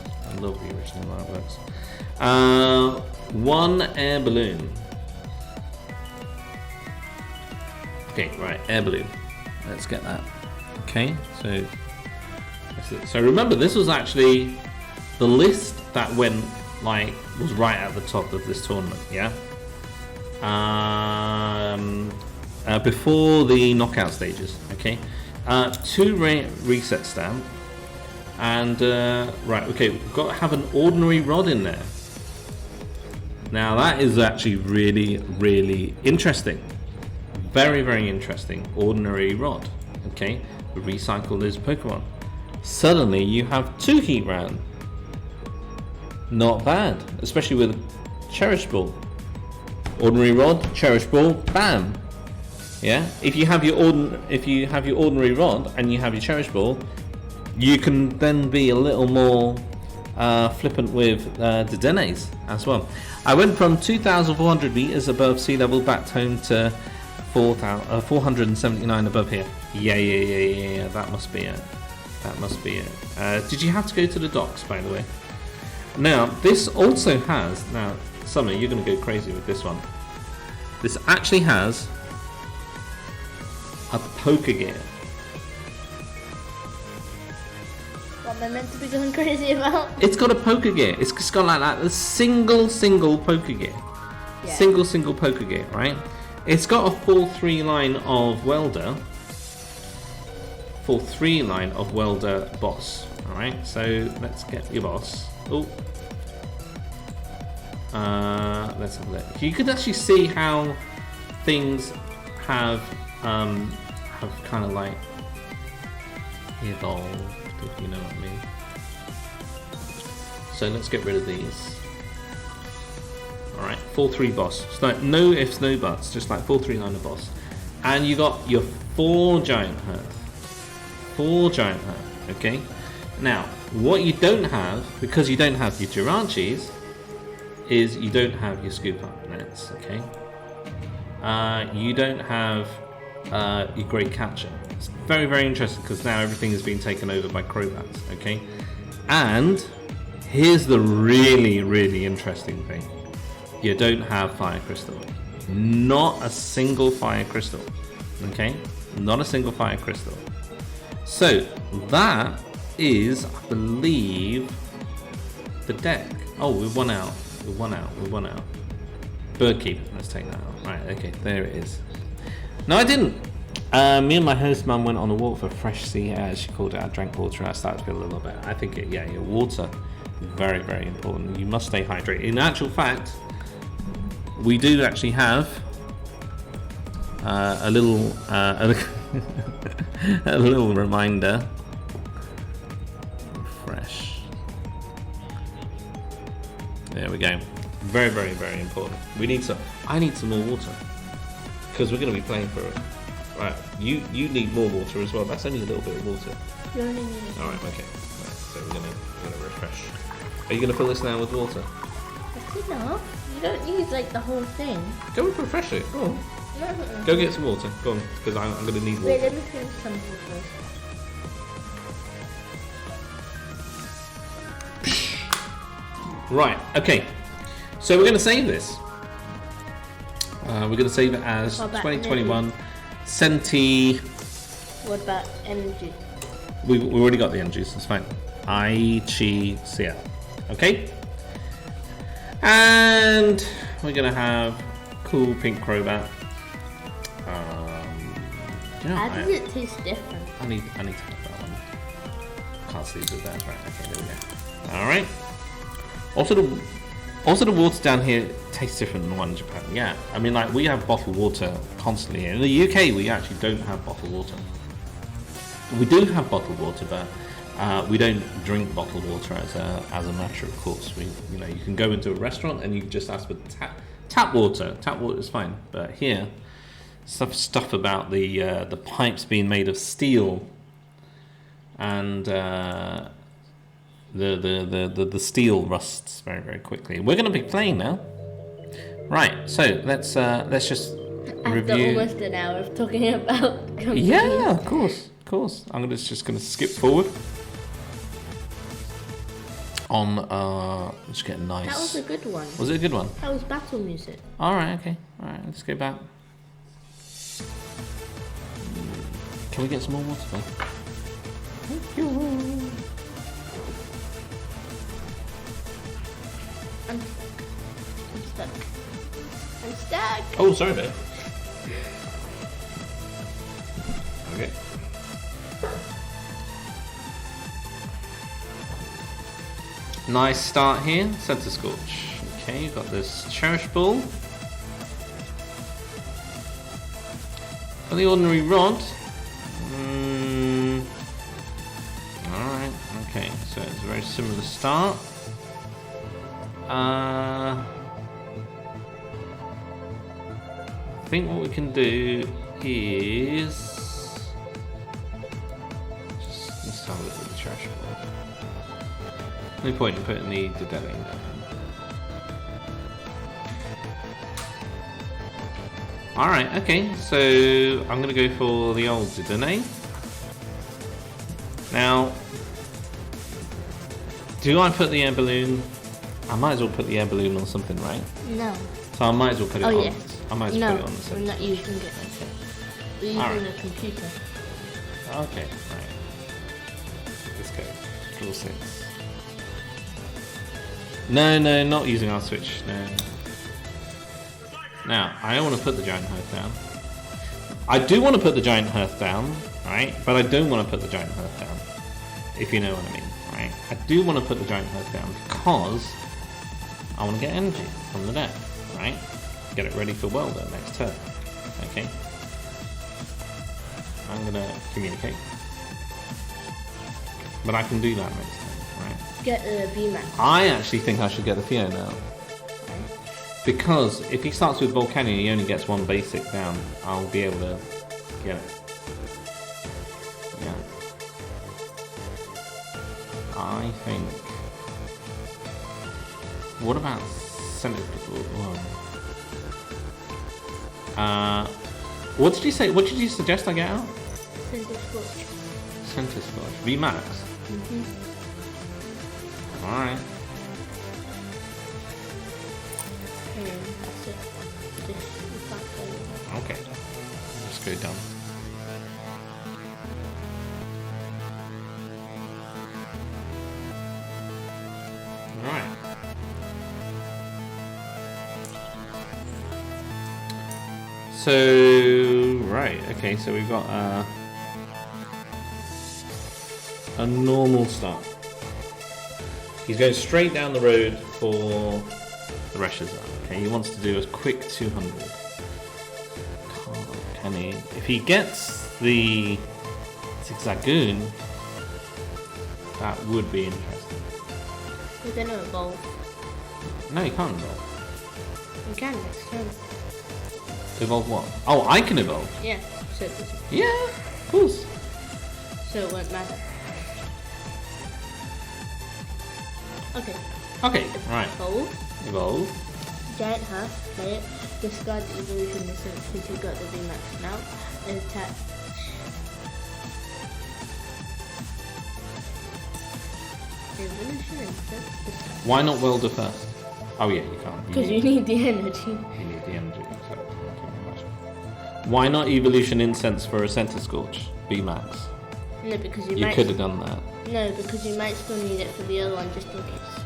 1 air balloon. Okay, right, air balloon. Let's get that. Okay, so remember, this was actually the list that went was right at the top of this tournament, yeah. Before the knockout stages, okay. 2 reset stamp, and right, okay, we've got to have an ordinary rod in there. Now that is actually really interesting, very interesting. Ordinary rod, okay. Recycle those Pokemon. Suddenly you have 2 heat round. Not bad, especially with Cherish Ball. Ordinary rod, Cherish Ball, bam. Yeah. If you have your ordinary rod and you have your Cherish Ball, you can then be a little more flippant with Dedennes as well. I went from 2,400 meters above sea level back home to 479 above here. Yeah. That must be it. That must be it. Did you have to go to the docks, by the way? Now, this also has... Now, Summer, you're going to go crazy with this one. This actually has a poker gear. What am I meant to be going crazy about? It's got a poker gear. It's just got like that. A single poker gear. Yeah. Single poker gear, right? It's got a full 3 line of welder. Full 3 line of welder boss. Alright, so let's get your boss. Oh. Let's have a look. You could actually see how things have kind of like evolved, if you know what I mean. So let's get rid of these. Alright, full 3 boss. It's like no ifs, no buts, just like full 3 line of boss. And you got your 4 giant hearth. 4 giant hearth, okay? Now, what you don't have, because you don't have your Jiranchis, is you don't have your scoop up nets, okay? You don't have your great catcher. It's very, very interesting because now everything is being taken over by Crobats, okay? And here's the really, really interesting thing. You don't have fire crystal. Not a single fire crystal, okay? Not a single fire crystal. So that is, I believe, the deck. Oh, we've won out. We've won out. Birdkeep. Let's take that out. Right, okay, there it is. No, I didn't. Me and my host mum went on a walk for fresh sea air. She called it. I drank water. I started to feel a little bit. I think your water, very, very important. You must stay hydrated. In actual fact, we do actually have a little a little reminder. Fresh. There we go. Very, very, very important. We need some. I need some more water because we're going to be playing for it. Right. You need more water as well. That's only a little bit of water. You only need it. All right. Okay. Right, so we're gonna refresh. Are you going to fill this now with water? That's enough. You don't use like the whole thing. Go and refresh it. Go on. No. Go get some water. Go on, because I'm going to need water. Wait, let me finish something first. Right, okay. So we're going to save this. We're going to save it as What about 2021 Senti. What about energy? We already got the energies, that's fine. Aichi CL. Okay? And we're going to have cool pink Crobat. How does it taste different? I need to have that one. Can't see with that. Right, okay, there we go. Alright. Also the water down here tastes different than the one in Japan. Yeah. I mean, like, we have bottled water constantly here. In the UK, we actually don't have bottled water. We do have bottled water, but we don't drink bottled water as a matter of course. You can go into a restaurant and you just ask for tap water. Tap water is fine, but here, stuff about the pipes being made of steel and the steel rusts very, very quickly. We're going to be playing now, right? So let's just After review. almost an hour of talking about companies. Yeah, of course. I'm just gonna skip forward. Just get nice. That was a good one. Was it a good one? That was battle music. All right, okay. All right, let's go back. Can we get some more water, though? Thank you. I'm stuck. Oh, sorry, babe. Okay. Nice start here. Center Scorch. Okay, you've got this Cherish Ball. For the ordinary rod. Alright, okay, so it's a very similar start. I think what we can do is let's have a look at the trash ball. No point in putting the Dedeling down. Alright, okay, so I'm going to go for the old Zidane. Now, do I put the air balloon? I might as well put the air balloon on something, right? No. So I might as well put it on. Yeah. I might as well put it on the we're same. not using it. We're using Alright. a computer. Okay, right. Let's go. Draw 6. No, not using our switch. No. Now, I don't want to put the giant hearth down. I do want to put the giant hearth down, right? But I don't want to put the giant hearth down, if you know what I mean, right? I do want to put the giant hearth down because I want to get energy from the deck, right? Get it ready for welder next turn. Okay. I'm gonna communicate, but I can do that next turn, right? Get the VMAX. I actually think I should get the Theo now. Because if he starts with Volcano and he only gets one basic down, I'll be able to get it. Yeah. I think... What about Center... what did you say? What did you suggest I get out? Center Scorch. Center Scorch. VMAX? Alright. That's it. You can't play with Okay. Just go down. Alright. So, right, okay, so we've got a normal start. He's going straight down the road for the Reshiza. Okay, he wants to do a quick 200. Can he? If he gets the Zigzagoon, that would be interesting. We're gonna evolve. No, he can't evolve. You can next turn. Evolve what? Oh, I can evolve. Yeah, so it doesn't. Yeah, of course. So it won't matter. Okay. Okay, right. Evolve. Evolve. Giant Hearth, play it. Discard the evolution essence because you got the VMAX now. And attack. Evolution essence. Discard. Why not welder first? Oh yeah, you can't. Because you need the energy. You need the energy. So, thank you very much. Why not evolution incense for a center scorch? VMAX. No, because you You might. could have done that. No, because you might still need it for the other one just in case.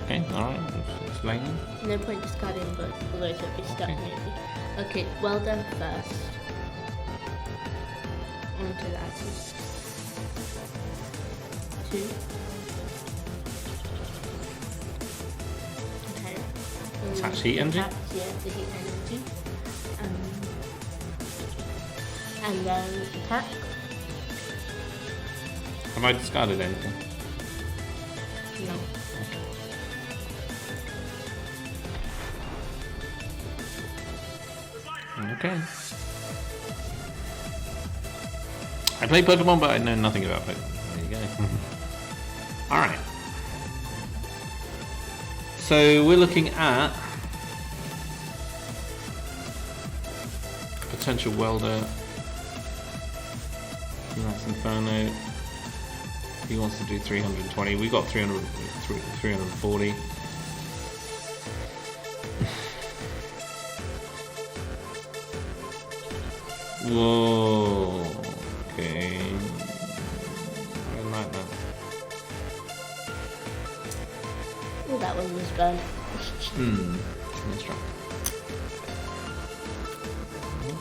Okay, alright. Explain. No point discarding both, although it would be stuck Okay. maybe. Okay, well done first. Onto the items. 2. Okay. Attach heat energy? Attach, yeah, the heat energy. And then attack. Have I discarded anything? No. Okay. I play Pokemon, but I know nothing about Pokemon. There you go. Alright. So we're looking at potential welder. That's Inferno. He wants to do 320. We got 340. Whoa. Okay. I don't like that. Oh, that one was burnt. Let's try.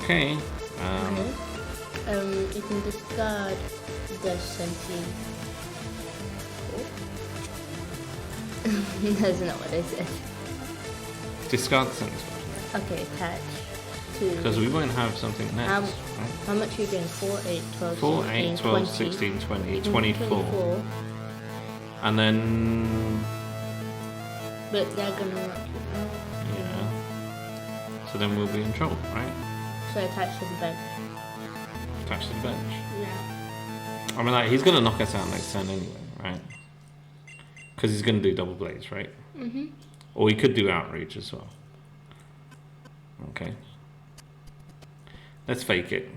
Okay. You can discard the sentient. That's not what I said. Discard things. Okay, attach to. Because we won't have something next. How, right? how much are you doing? 4, 8, 12, 4, 16, 8, 12, 20. 16, 20, You can do 24. 24, And then. but they're gonna knock you out. Yeah. So then we'll be in trouble, right? So attach to the bench. Attached to the bench. Yeah. I mean, like, he's going to knock us out next turn anyway, right? Because he's going to do double blades, right? Mm-hmm. Or he could do outreach as well. Okay. Let's fake it.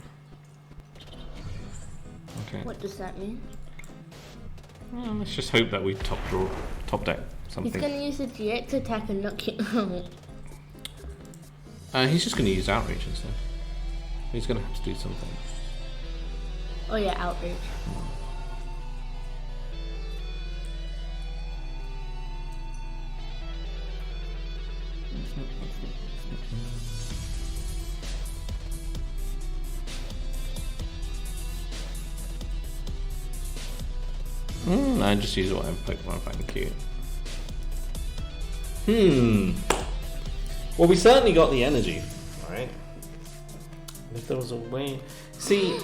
Okay. What does that mean? Well, let's just hope that we top deck something. He's gonna use a GX attack and knock you out. He's just gonna use outreach instead. He's gonna have to do something. Oh yeah, outrage. I just use whatever Pokemon I find cute. Well, we certainly got the energy, right? If there was a way... See...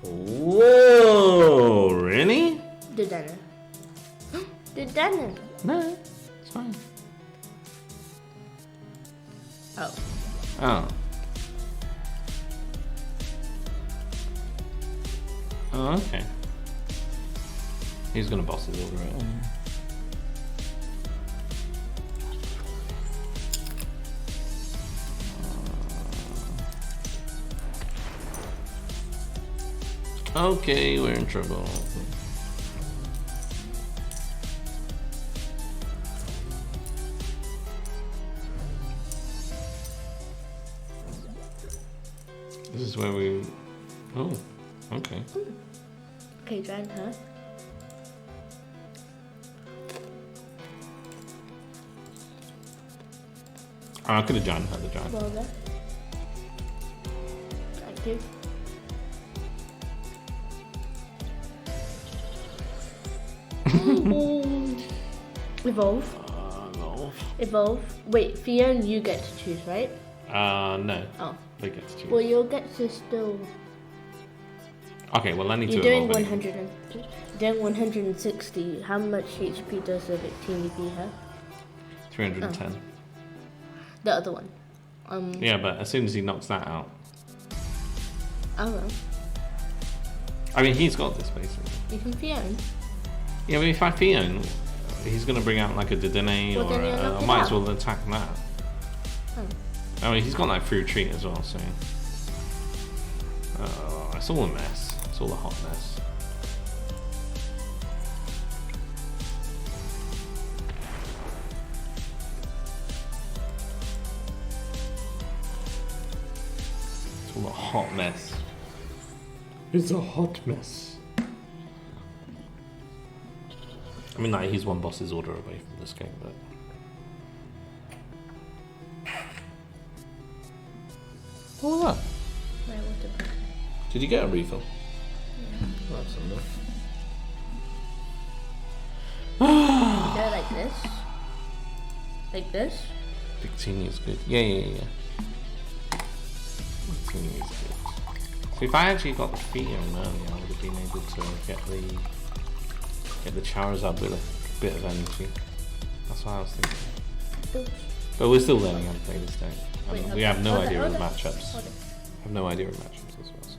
Whoa! Really? Dedenne. Dedenne. No, it's fine. Oh. Oh. Oh, okay. He's gonna boss his order out. Okay, we're in trouble. This is where we... Oh, okay. Okay, giant her. Oh, I could have giant had the giant. Well then. Thank you. Evolve. No. Evolve. Wait, Fiona, you get to choose, right? No. Oh. They get to choose. Well, you'll get to still. Okay, well I need You're to doing evolve 100 and doing 160. How much HP does the Victini have? 310. The other one. Yeah, but as soon as he knocks that out... I don't know. I mean, he's got this, basically. You can Fiona. Yeah, but if I Fiona, he's going to bring out like a Dedenne Well, or then you'll knock I it might as out. well attack that. Oh. I mean, he's got like free retreat as well, so... it's all a mess. It's all a hot mess. It's all a hot mess. It's a hot mess. I mean, like, he's one boss's order away from this game, but... What was that? My water bottle. Did you get a refill? Yeah. Oh, that's enough. Go like this. Like this. Victini is good. Yeah. Victini is good. So if I actually got the feet on earlier, I would have been able to get the Charizard with a bit of energy. That's what I was thinking. Oops. But we're still learning how to play this deck. Wait, We okay. have no Hold it, idea of hold it, matchups. hold it. I have no idea of matchups as well. So.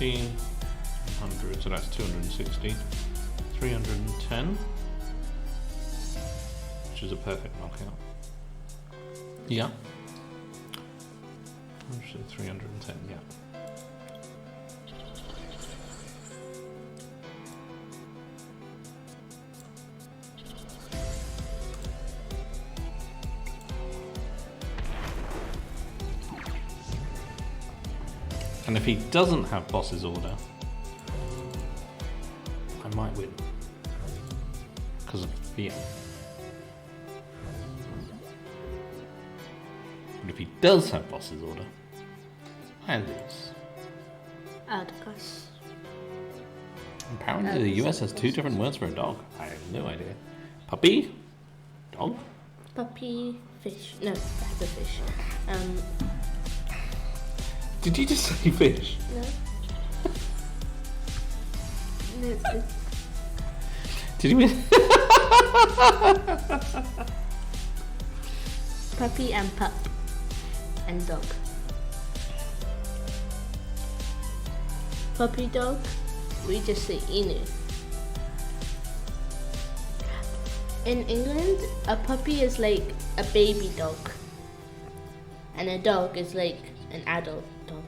$1,500, so that's 260. 310, which is a perfect knockout. Yeah. 310, yeah. And if he doesn't have boss's order, I might win. Because of fear. But if he does have boss's order, I lose. Outcast. Apparently the US has two different words for a dog. I have no idea. Puppy? Dog? puppy, fish. No, that's a fish. Did you just say fish? No. No, it's Did you mean? puppy and pup and dog. Puppy dog, we just say inu. In England, a puppy is like a baby dog, and a dog is like an adult dog.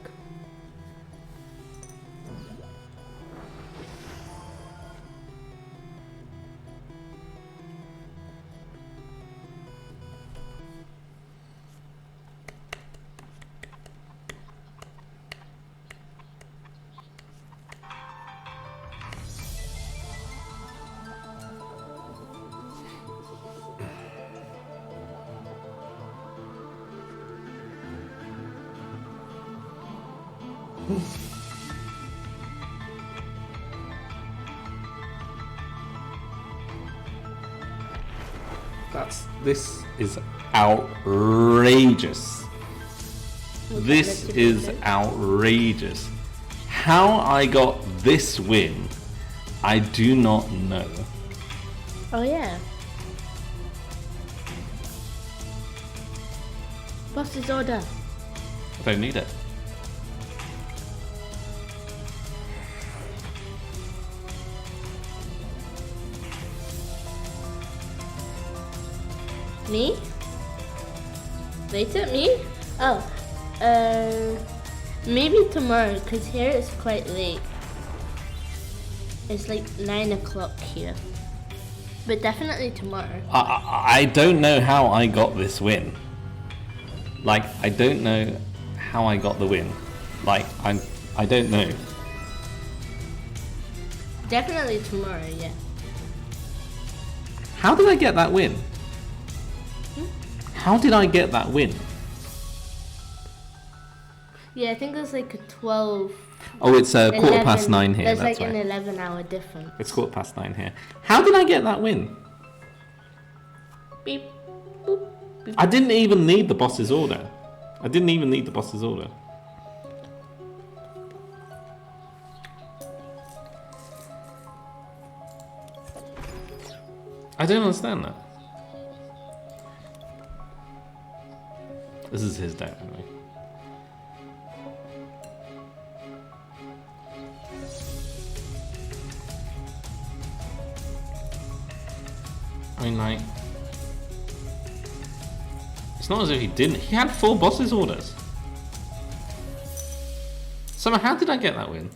This is outrageous. This is outrageous. How I got this win, I do not know. Oh yeah. Boss's order. I don't need it. Me? Later? Me? Oh, maybe tomorrow, because here it's quite late. It's like 9 o'clock here. But definitely tomorrow. I don't know how I got this win. Like, I don't know how I got the win. Like, I don't know. Definitely tomorrow, yeah. How did I get that win? How did I get that win? Yeah, I think there's like a 12... Oh, it's 9:15 here. There's That's like why. an 11-hour difference. It's 9:15 here. How did I get that win? Beep, boop, beep. I didn't even need the boss's order. I didn't even need the boss's order. I don't understand that. This is his deck, anyway. I mean, like, it's not as if he didn't. He had 4 boss's orders. So how did I get that win?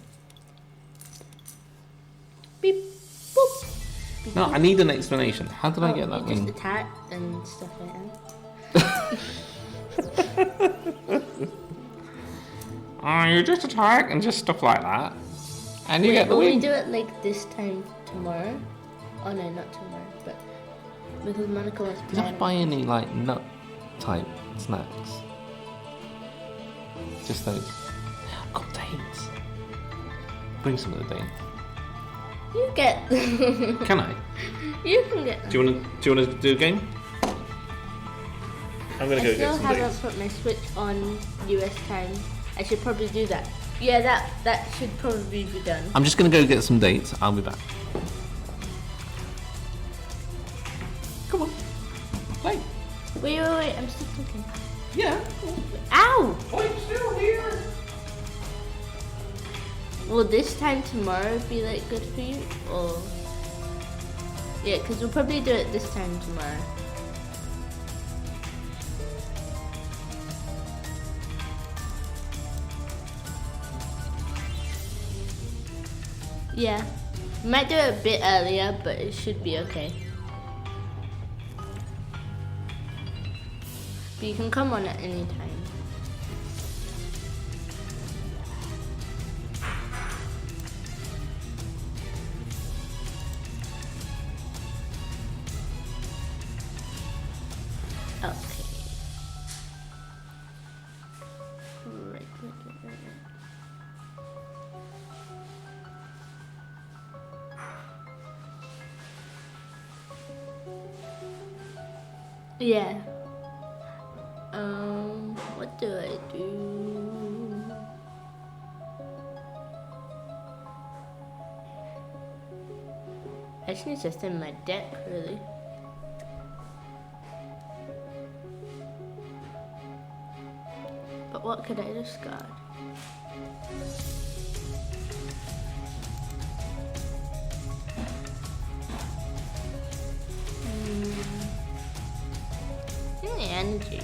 Beep, boop. Beep, No, boop. I need an explanation. How did I get that you win? just attack and stuff like that. Oh, you just attack and just stuff like that. And you get the will win. we do it like this time tomorrow? Oh no, not tomorrow, but because Monica wants to Did I buy any, like, nut type snacks? Just those. I've got dates. Bring some of the dates. You get Can I? You can get Do you wanna do a game? I'm gonna I go still get some haven't dates. put my Switch on US time. I should probably do that. Yeah, that should probably be done. I'm just gonna go get some dates. I'll be back. Come on. Play. Wait, I'm still thinking. Yeah. Ow! I'm still here. Will this time tomorrow be like good for you? Or yeah, because we'll probably do it this time tomorrow. Yeah, we might do it a bit earlier, but it should be okay. But you can come on at any time. Okay. Right. Yeah. What do I do? I just need to send my deck, really. But what could I discard? The energy.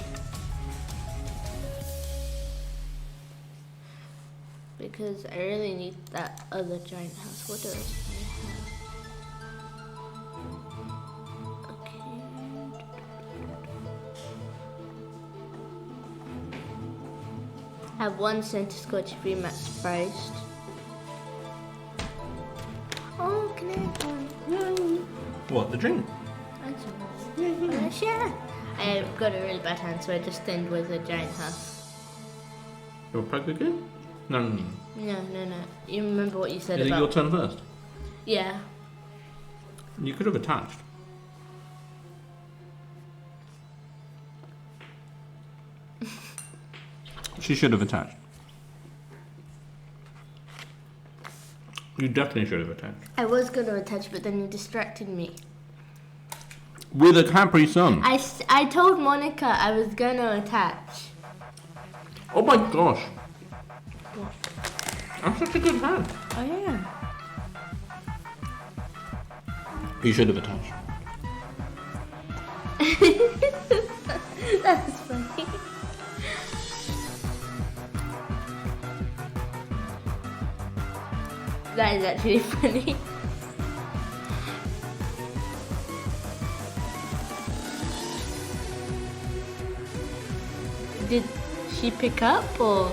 Because I really need that other giant house. What else do I have? Okay. I have one center scotch free max priced. Oh, can I have one? What, the drink? Yeah. I've got a really bad hand, so I just end with a giant house. You're plug again? No. No. You remember what you said Is about... it your turn first? Yeah. You could have attached. She should have attached. You definitely should have attached. I was going to attach, but then you distracted me. With a Capri Sun. I told Monica I was going to attach. Oh my gosh. I'm such a good hand. Oh, yeah. You should have attached. That's funny. That is actually funny. Did she pick up or?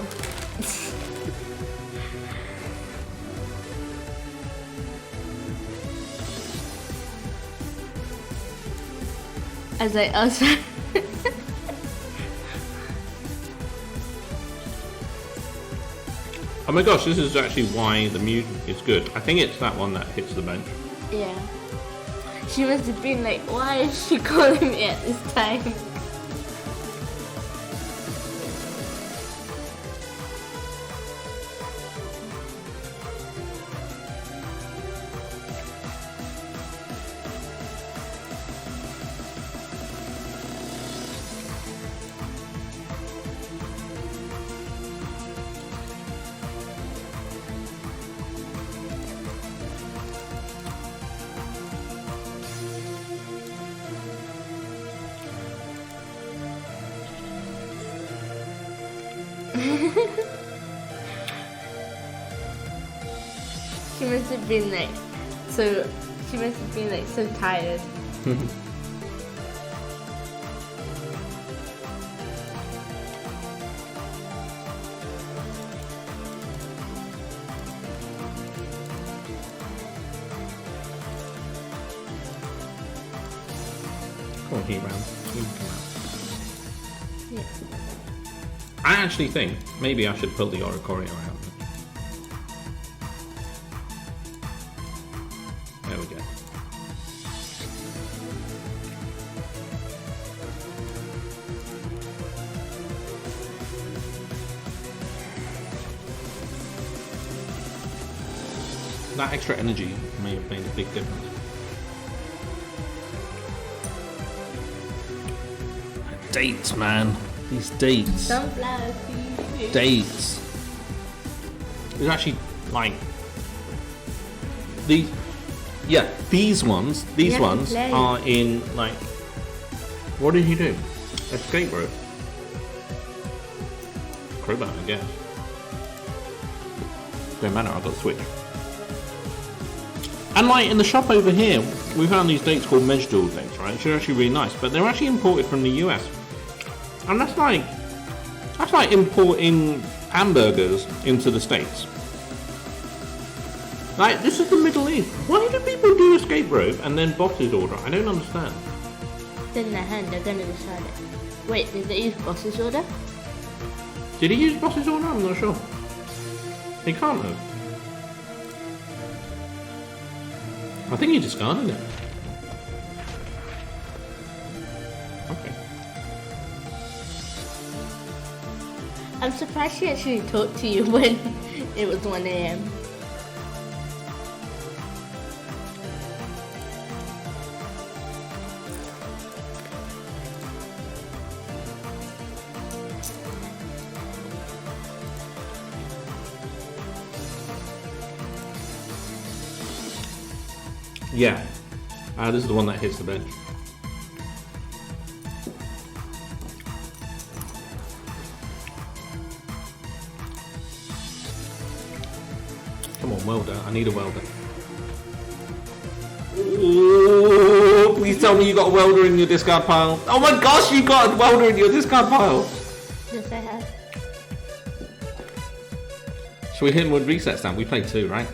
As I also. Oh my gosh, this is actually why the music is good. I think it's that one that hits the bench. Yeah. She must have been like, why is she calling me at this time? She must have been like, so tired. Come on, heat round. You can come out. Yeah. I actually think maybe I should pull the Oricori out. There we go. That extra energy may have made a big difference. Dates, man. These dates. Sunflower seeds. Dates. There's actually like these. Yeah, these ones. These You have to ones play. are in like. What did he do? Escape rope. Crowbar, I guess. Don't matter. I've got the switch. And like in the shop over here, we found these dates called Mejdal dates, right? Which are actually really nice, but they're actually imported from the US. And that's like importing hamburgers into the States. Like, this is the Middle East. Why do people do escape rope and then boss's order? I don't understand. It's in their hand, they're gonna decide it. Wait, did they use boss's order? Did he use boss's order? I'm not sure. He can't have. I think he discarded it. Okay. I'm surprised she actually talked to you when it was 1 a.m. Yeah. This is the one that hits the bench. Come on, welder. I need a welder. Ooh, please tell me you got a welder in your discard pile. Oh my gosh, you got a welder in your discard pile. Yes, I have. Shall we hit him with resets down? We played 2, right?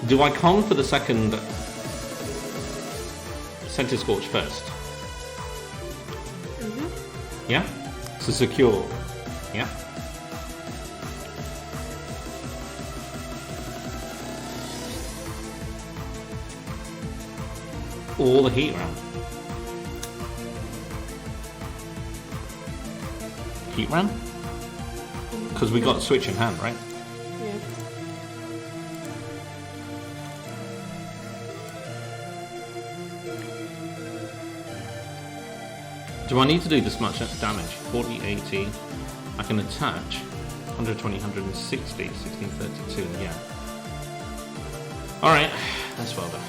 Do I con for the second center scorch first? Yeah? To secure. Yeah? Or the heat round. Heat round? Because we got a switch in hand, right? Yeah. Do I need to do this much damage? 40, 80. I can attach 120, 160, 1632, yeah. Alright, that's well done.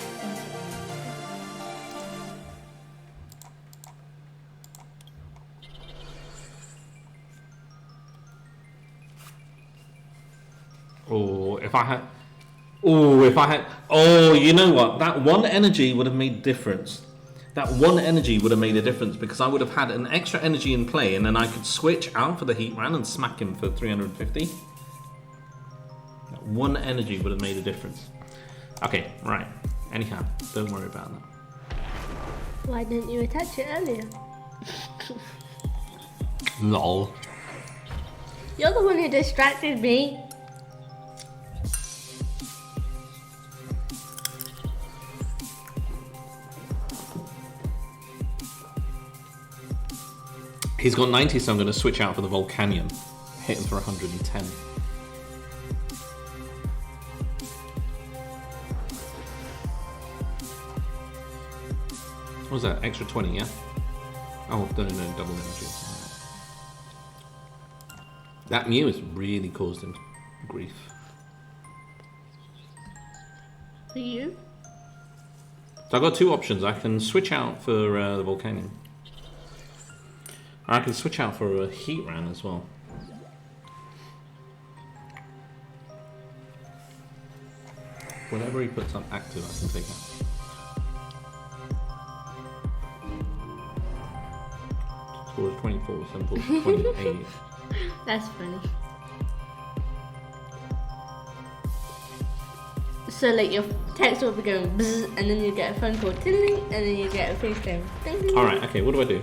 Oh, if I had... Oh, you know what? That one energy would have made a difference. That one energy would have made a difference because I would have had an extra energy in play and then I could switch out for the heat ran and smack him for 350. That one energy would have made a difference. Okay, right. Anyhow, don't worry about that. Why didn't you attach it earlier? Lol. You're the one who distracted me. He's got 90, so I'm going to switch out for the Volcanion. Hit him for 110. What was that? Extra 20, yeah? Oh, no, double energy. That Mew has really caused him grief. For you? So I've got 2 options. I can switch out for the Volcanion. I can switch out for a heat ran as well. Whatever he puts up active, I can take out. Score 24, simple 28. That's funny. So like your text will be going bzz, and then you get a phone call, ding, and then you get a FaceTime. Ding. Alright, okay, what do I do?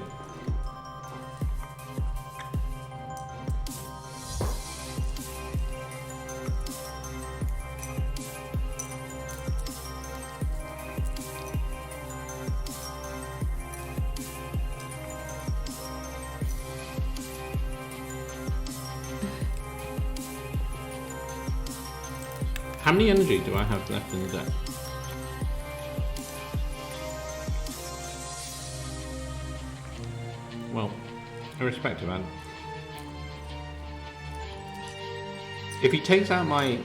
How many energy do I have left in the deck? Well, irrespective, man. If he takes out my...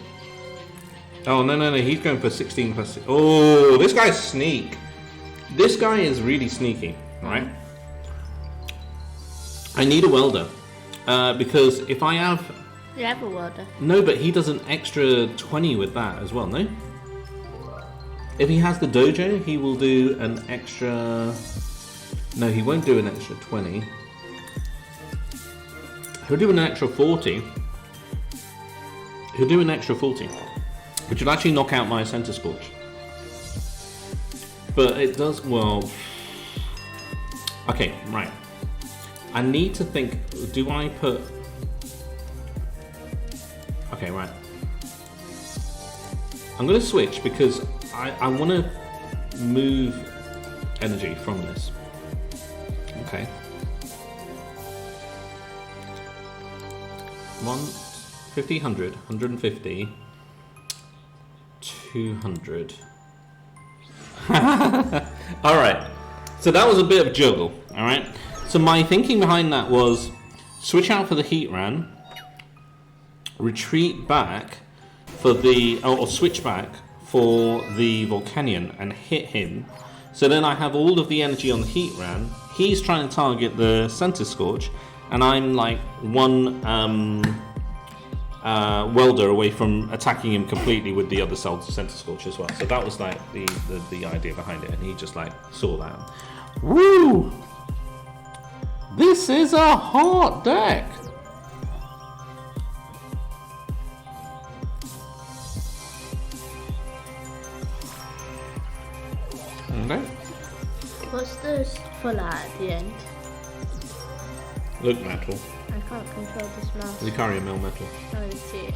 Oh, no, he's going for 16 plus... Oh, this guy's sneak. This guy is really sneaky, right? I need a welder. Because if I have... You have a welder. No, but he does an extra 20 with that as well, no? If he has the dojo, he will do an extra... No, he won't do an extra 20. He'll do an extra 40. He'll do an extra 40. Which will actually knock out my center scorch. But it does, well... Okay, right. I need to think, do I put... Okay, right. I'm going to switch because I want to move energy from this. Okay. 50, 100, 150, 200. Alright, so that was a bit of juggle, alright? So my thinking behind that was switch out for the heat ran, retreat back for the, or switch back for the Volcanion and hit him. So then I have all of the energy on the heat ran, he's trying to target the center scorch, and I'm like one welder away from attacking him completely with the other center scorch as well. So that was like the idea behind it, and he just like saw that. Woo! This is a hot deck. Okay. What's this full art at the end? Look metal. I can't control this mouse. Lucaria mill metal. I don't see it.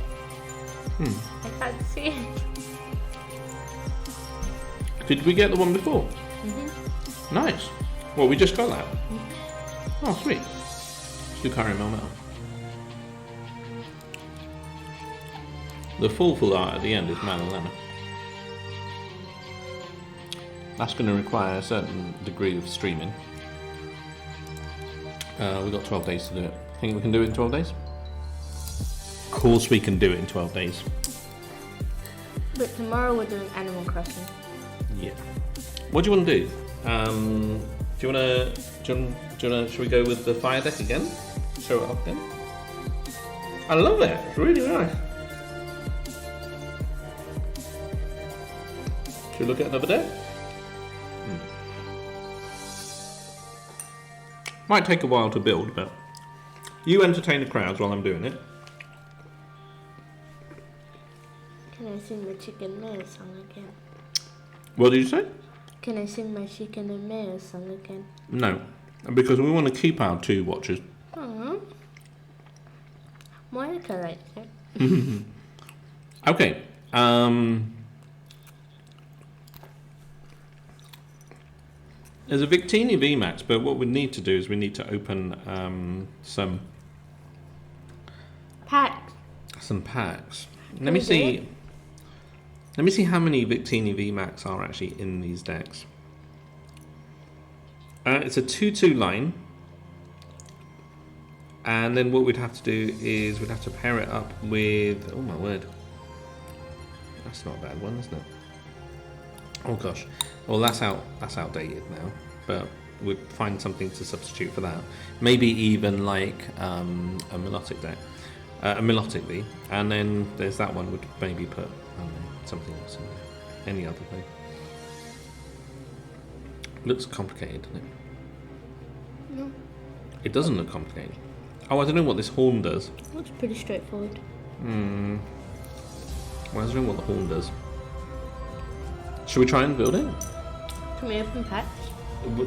I can't see it. Did we get the one before? Mm-hmm. Nice. Well, we just got that. Oh, sweet. Lucaria mill metal. The full art at the end is Man and Lemon. That's going to require a certain degree of streaming. We've got 12 days to do it. Think we can do it in 12 days? Of course we can do it in 12 days. But tomorrow we're doing Animal Crossing. Yeah. What do you want to do? Do you want to... Should we go with the fire deck again? Show it off again? I love it. It's really nice. Should we look at another deck? Might take a while to build, but you entertain the crowds while I'm doing it. Can I sing the Chicken Mayo song again? What did you say? Can I sing my Chicken and Mayo song again? No, because we want to keep our 2 watches. Aww. Monica likes it. Okay. There's a Victini VMAX, but what we need to do is we need to open some packs. Some packs. Let me see. Let me see how many Victini VMAX are actually in these decks. It's a 2-2 line, and then what we'd have to do is we'd have to pair it up with. Oh my word! That's not a bad one, isn't it? Oh gosh. Well, that's outdated now, but we'd find something to substitute for that. Maybe even like a melodic deck, a melodic V, and then there's that one. Would maybe put something else in there, any other thing. Looks complicated, doesn't it? No. It doesn't look complicated. Oh, I don't know what this horn does. Looks pretty straightforward. Well, I don't know what the horn does. Should we try and build it? Can we open packs?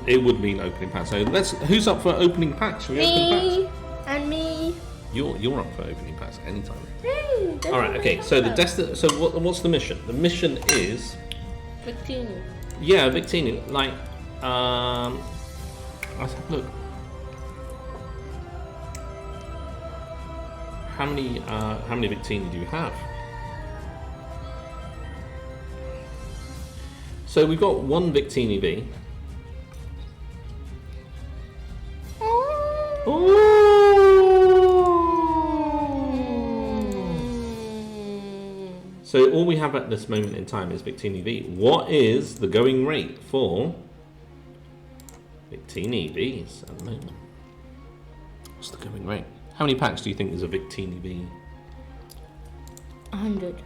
It would mean opening packs. So who's up for opening packs? Should we open packs? And me. You're up for opening packs anytime. Hey, All right. Okay. So what's the mission? The mission is Victini. Yeah, Victini. Like look. How many Victini do you have? So we've got one Victini V. So all we have at this moment in time is Victini V. What is the going rate for Victini Vs at the moment? What's the going rate? How many packs do you think is a Victini V? 100.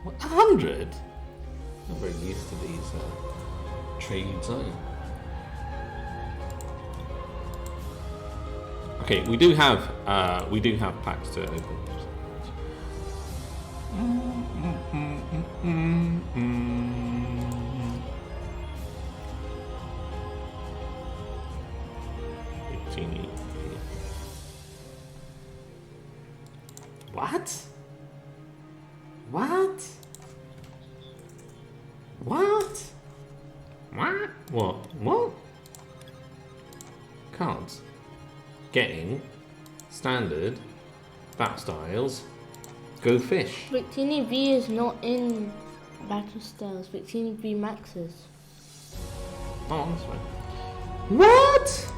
100? Not very used to these trades, are you? Okay, we do have packs to open. What? What? What? What? What? What? Cards. Getting. Standard. Battle styles. Go fish. Victini V is not in Battle Styles. Victini V Maxes. Oh, that's fine. What?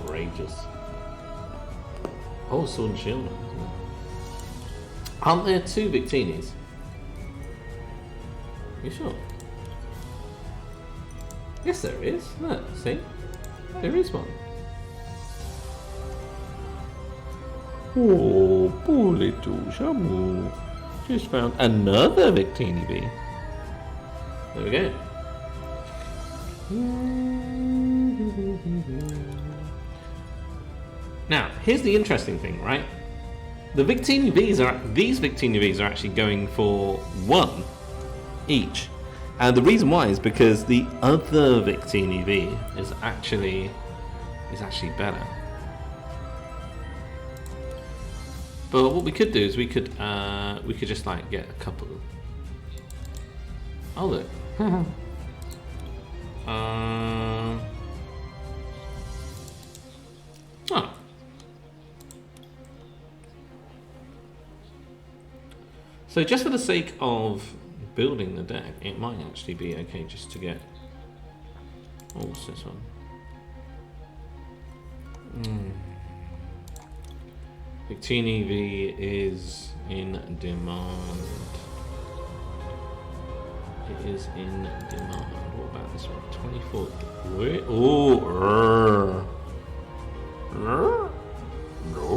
Outrageous. Oh, Sword and Shield. Aren't there 2 Victinis? You sure? Yes, there is. Look, see? There is one. Oh, poor little Shamu. Just found another Victini V. There we go. Now, here's the interesting thing, right? These Victini Vs are actually going for 1 each. And the reason why is because the other Victini V is actually better. But what we could do is we could just like get a couple. Oh look. Oh. So just for the sake of building the deck, it might actually be okay just to get. Oh, what's this one? Victini V is in demand. It is in demand. What about this one? 24. Wait. Oh. No. No.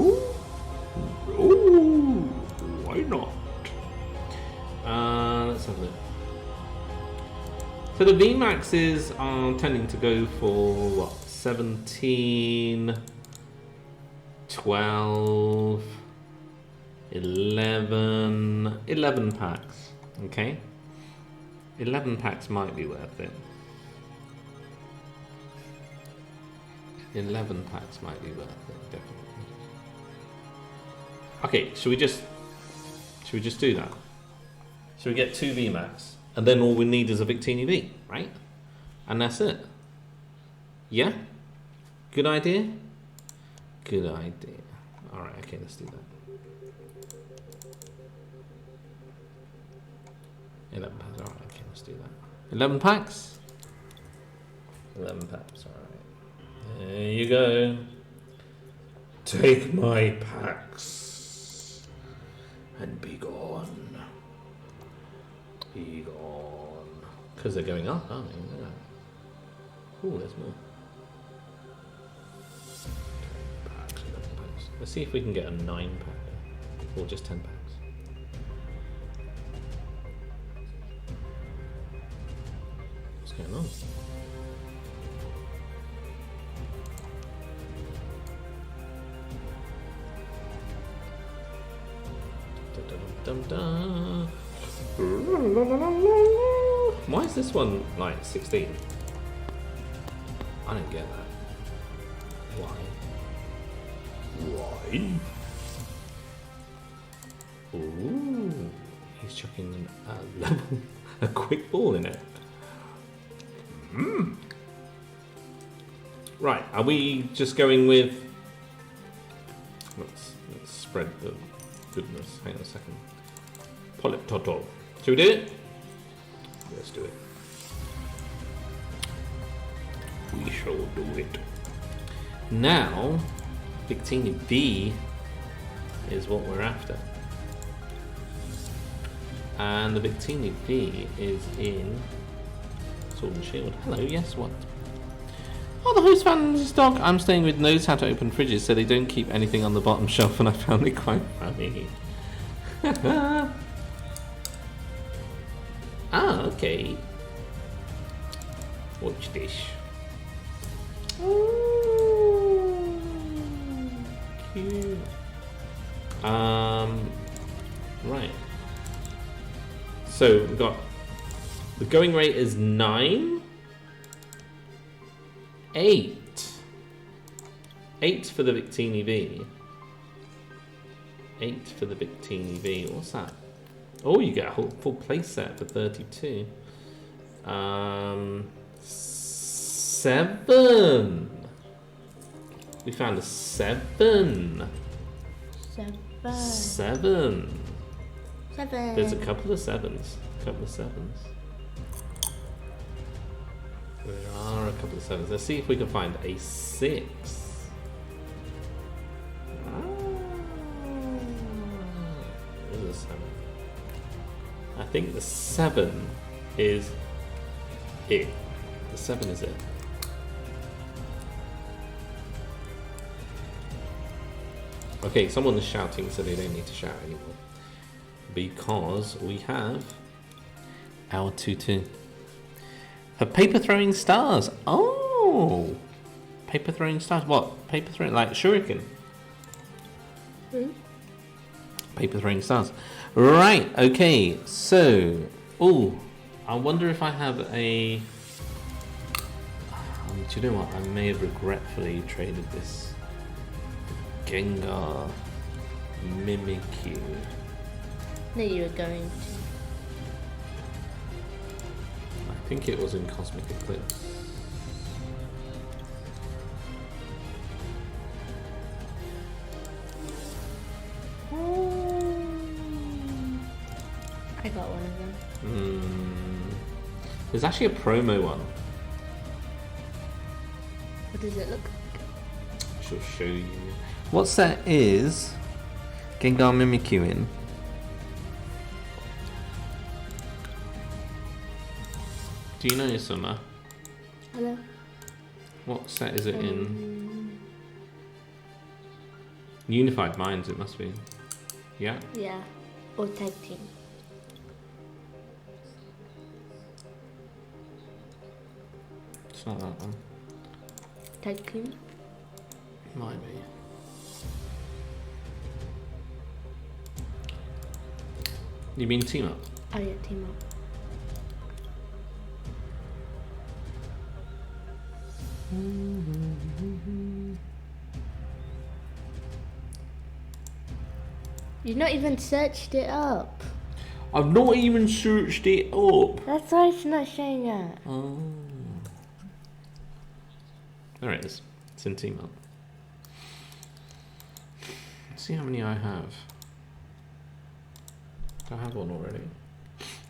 Why not? Let's have a look. So the VMAXs are tending to go for what? 17, 12, 11 packs. Okay? 11 packs might be worth it. 11 packs might be worth it, definitely. Okay, should we just do that? Should we get 2 VMAX? And then all we need is a Victini V, right? And that's it. Yeah? Good idea? Good idea. Alright, okay, let's do that. 11 packs, alright, okay, let's do that. 11 packs? 11 packs, alright. There you go. Take my packs and be gone. Be gone. Because they're going up, aren't they? Yeah. Oh, there's more. 10 packs, 11 packs. Let's see if we can get a 9 pack. Or just 10 packs. What's going on? Dum-dum-dum-dum. Why is this one like 16? I don't get that. Why? Ooh, he's chucking a quick ball in it. Right, are we just going with? Let's spread the goodness. Hang on a second. Polyp Toto. Should we do it? Let's do it. We shall do it. Now, Victini V is what we're after. And the Victini V is in Sword and Shield. Hello, yes, what? Oh, the host found his dog. I'm staying with knows how to open fridges so they don't keep anything on the bottom shelf, and I found it quite funny. Ah, okay. Watch this. Ooh, cute. Right. So we've got the going rate is 9, 8, 8 for the Victini V. 8 for the Victini V. What's that? Oh, you get a whole full play set for 32. 7. We found a 7. 7. 7. 7. There's a couple of 7s. There are a couple of 7s. Let's see if we can find a 6. There's a 7. I think the 7 is it. The 7 is it. Okay, someone is shouting, so they don't need to shout anymore. Because we have our 2-2. A paper throwing stars. Oh! Paper throwing stars. What? Paper throwing, like shuriken? Paper throwing stars. Right, okay, so. Oh, I wonder if I have a. Do you know what? I may have regretfully traded this Gengar Mimikyu. No, you were going to. I think it was in Cosmic Eclipse. I got one of them. There's actually a promo one. What does it look like? I shall show you. What set is Gengar Mimikyu in? Do you know, Summer? Hello? What set is it in? Unified Minds, it must be. Yeah? Yeah. Or tag team. It's not that one. Tag team? Might be. You mean team up? Oh yeah, team up. You've not even searched it up. I've not even searched it up. That's why it's not showing up. Oh. There it is. It's in team up. Let's see how many I have. I have one already.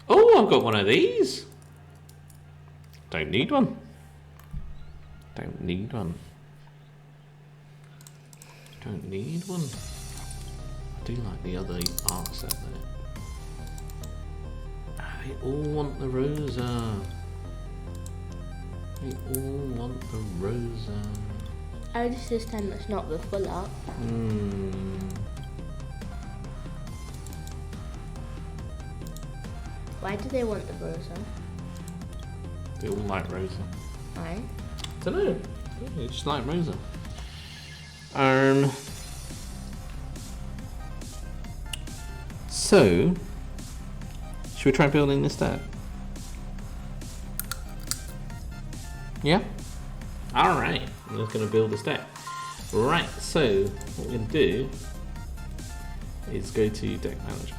Oh, I've got one of these. Don't need one. Don't need one. Don't need one. I do like the other art set there. They all want the Rosa. They all want the Rosa. Oh, this time it's not the full art. Why do they want the Rosa? They all like Rosa. Why? I don't know. They just like Rosa. So, should we try building this deck? Yeah? Alright, I'm just going to build this deck. Right, so what we're going to do is go to Deck Manager.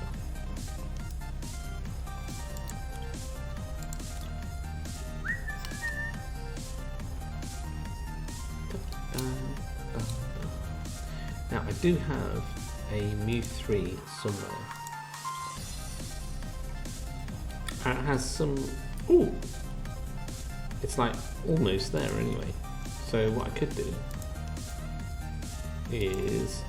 Now, I do have a Mew 3 somewhere. And it has some... Ooh! It's like almost there anyway. So what I could do is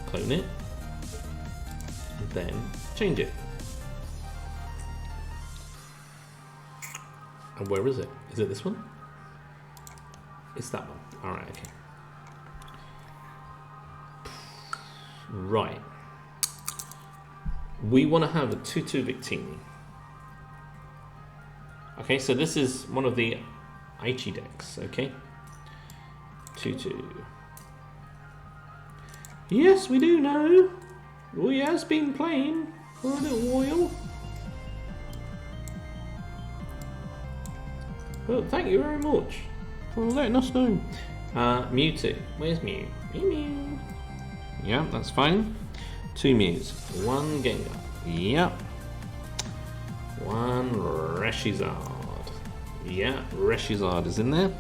clone it and then change it. And where is it? Is it this one? It's that one. Alright, okay. Right. We want to have a 2-2 Victini. Okay, so this is one of the Aichi decks, okay? 2-2. Yes, we do know. We has been playing for a little while. Well, thank you very much. for letting us know. Mewtwo. Where's Mew? Mew. Yeah, that's fine. 2 Mews. 1 Gengar. Yep. 1 Reshizard. Yeah, Reshizard is in there.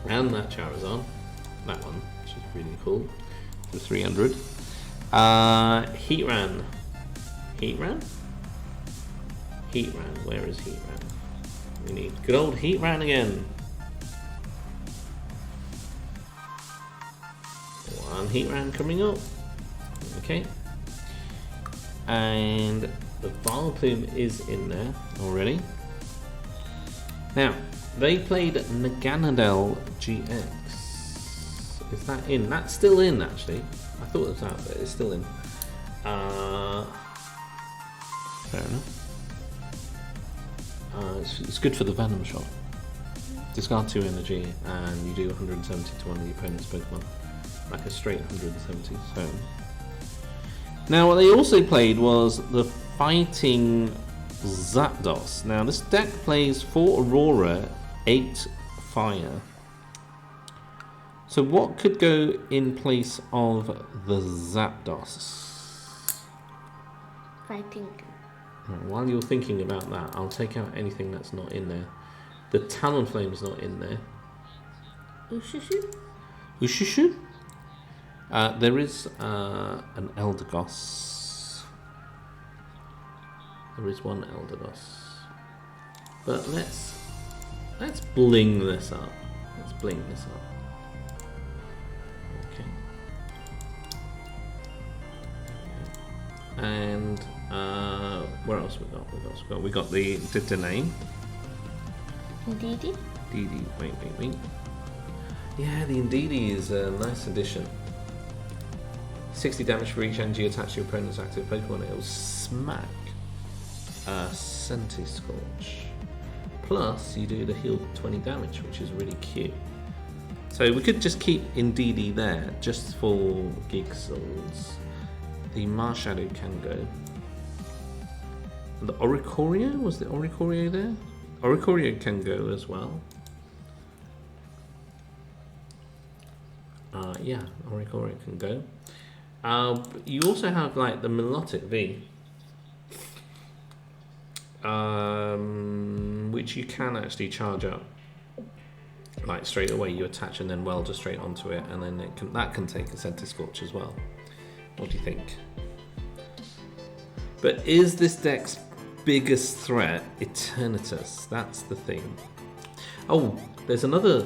And that Charizard. That one, which is really cool. For 300. Heatran. Heatran? Heatran. Where is Heatran? We need good old Heatran again. 1 Heatran coming up. Okay. And the Vileplume is in there already. Now, they played Naganadel GX. Is that in? That's still in, actually. I thought it was out, but it's still in. Fair enough. It's good for the Venom shot. Discard 2 energy, and you do 170 to one of the opponent's Pokemon. Like a straight 170. So. Now, what they also played was the Fighting Zapdos. Now, this deck plays 4 Aurora, 8 Fire. So what could go in place of the Zapdos? Fighting. Right, while you're thinking about that, I'll take out anything that's not in there. The Talonflame's not in there. Ushushu? Ushushu? There is an Eldegoss. There is 1 Eldegoss. But let's bling this up. Let's bling this up. Okay. And where else we got? We got the Didane. Indeedy? Indeedy. Wait. Yeah, the Indeedy is a nice addition. 60 damage for each energy attached to your opponent's active Pokemon. It will smack Centiskorch. Plus, you do the heal 20 damage, which is really cute. So we could just keep Indeedy there, just for giggles. The Marshadow can go. And the Oricorio? Was the Oricorio there? Oricorio can go as well. Yeah, Oricorio can go. You also have like the Milotic V, which you can actually charge up like straight away. You attach and then welder straight onto it, and then that can take a Centiskorch as well. What do you think? But is this deck's biggest threat Eternatus? That's the thing. Oh, there's another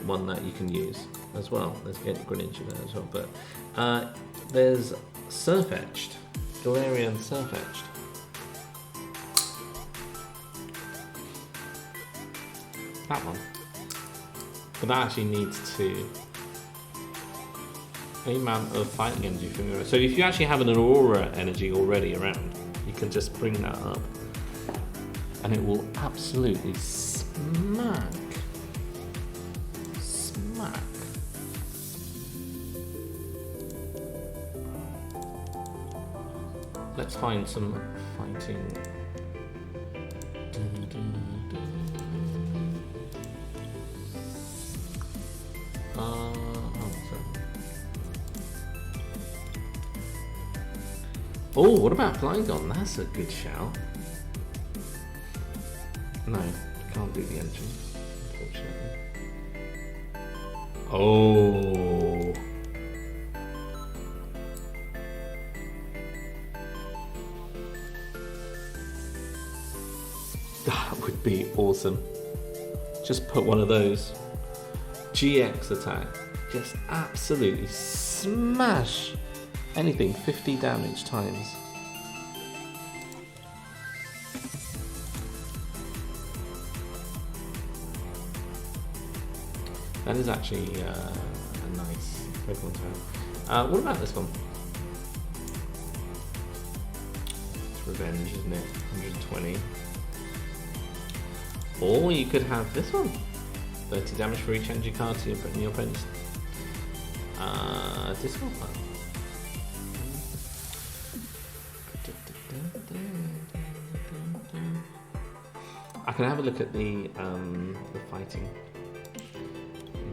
one that you can use as well. There's Greninja there as well, but there's Surfetched, Galarian Surfetched. That one. But that actually needs to the amount of fighting energy from your. So if you actually have an Aurora energy already around, you can just bring that up, and it will absolutely smack. Let's find some fighting. Oh, what about Flygon? That's a good shout. No, can't do the engine, unfortunately. Oh. That would be awesome. Just put one of those. GX attack. Just absolutely smash anything 50 damage times. That is actually a nice Pokemon to have. What about this one? It's Revenge, isn't it? 120. Or you could have this one. 30 damage for each energy card to your opponent's discard pile. I can have a look at the fighting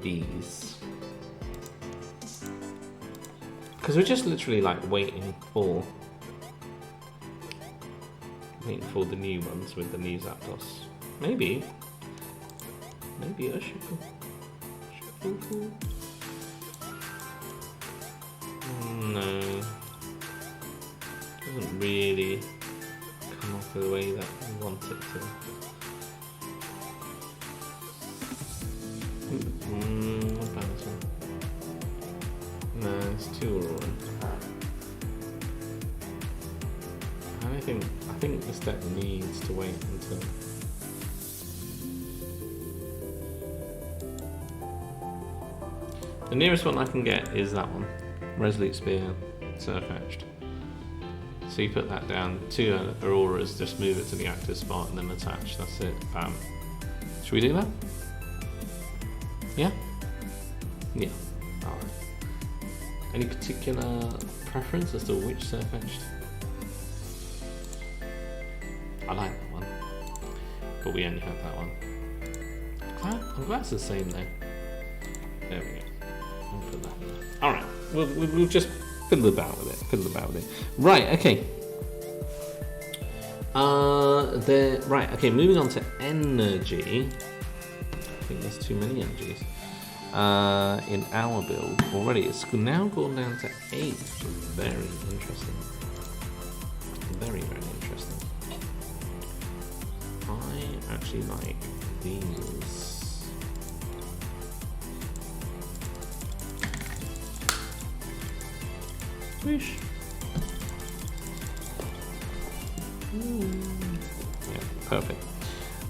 bees. Because we're just literally like waiting for the new ones with the new Zapdos. Maybe a Shuffle. No. Doesn't really come off the way that we want it to. What about this one? No, it's too Aurora. I think this deck needs to wait until. The nearest one I can get is that one. Resolute Spear, Surf Etched. So you put that down, 2 Auroras, just move it to the active spot and then attach, that's it, bam. Should we do that? Yeah? Yeah, alright. Any particular preference as to which Surf Etched? I like that one, but we only have that one. I'm glad it's the same though. There we go. I'll put that there. Alright, we'll just fiddle about with it. Right, okay. Okay, moving on to energy. I think there's too many energies. In our build already. It's now gone down to 8. Very interesting. Very, very interesting. I actually like these. Wish. Yeah, perfect.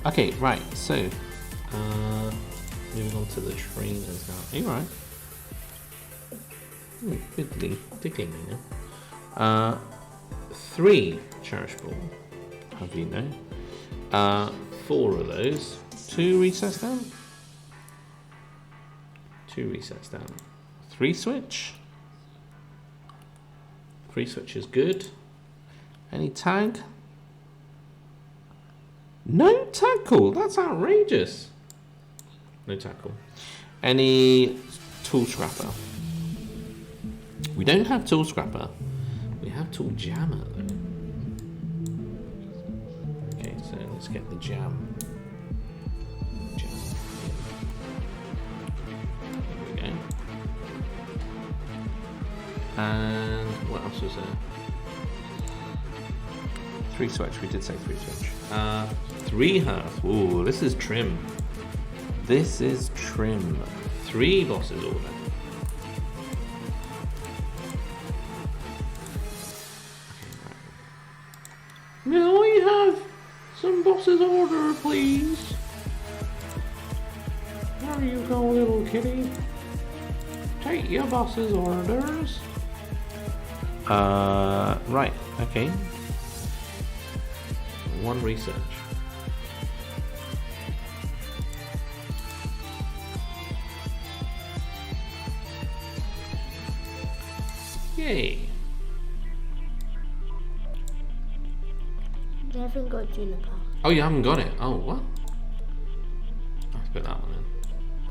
Okay, right, so moving on to the trainers now. Are you right? Tickling me now. 3 Cherish Ball, have you know. 4 of those. 2 resets down. 2 resets down. 3 switch. 3 switch is good. Any tag? No tackle. That's outrageous. No tackle. Any tool scrapper? We don't have tool scrapper. We have tool jammer though. Okay, so let's get the jam. Here we go. And what else was there? 3 switch. We did say 3 switch. 3 hearth. Ooh, this is trim. This is trim. 3 bosses order. May I have some bosses order, please? There you go, little kitty. Take your boss's orders. Right, okay. 1 research. Yay. You haven't got Juniper. Oh, you haven't got it? Oh, what? Let's put that one in.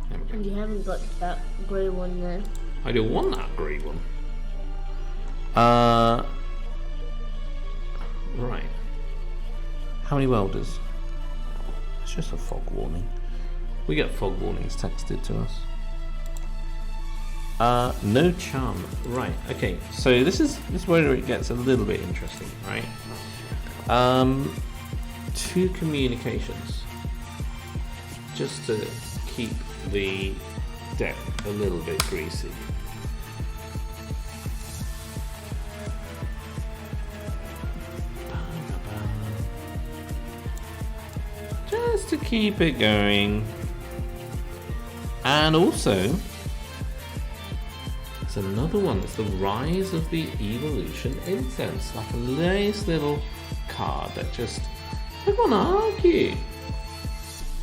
There we go. And you haven't got that grey one then. I don't want that grey one. Right. How many welders? It's just a fog warning. We get fog warnings texted to us. No charm. Right. Okay. So this is where it gets a little bit interesting, right? 2 communications, just to keep the deck a little bit greasy. Just to keep it going. And also, it's another one. It's the Rise of the Evolution Incense. Like a nice little card that just, I want to argue.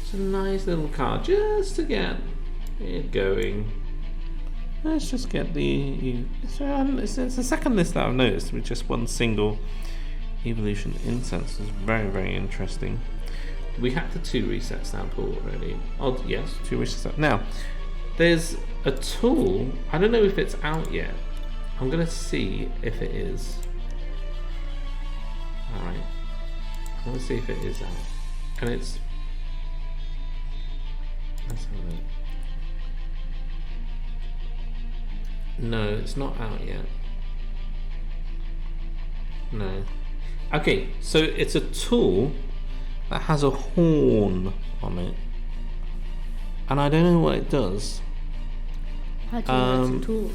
It's a nice little card just to get it going. Let's just get the. It's the second list that I've noticed with just 1 single Evolution Incense. Is very, very interesting. we had the 2 resets now, Paul, already. Oh, yes, 2 resets. Now, there's a tool. I don't know if it's out yet. I'm going to see if it is. Alright. I'm going to see if it is out. And it's... Let's have a look. No, it's not out yet. No. Okay, so it's a tool that has a horn on it. And I don't know what it does. How do you know it's a tool?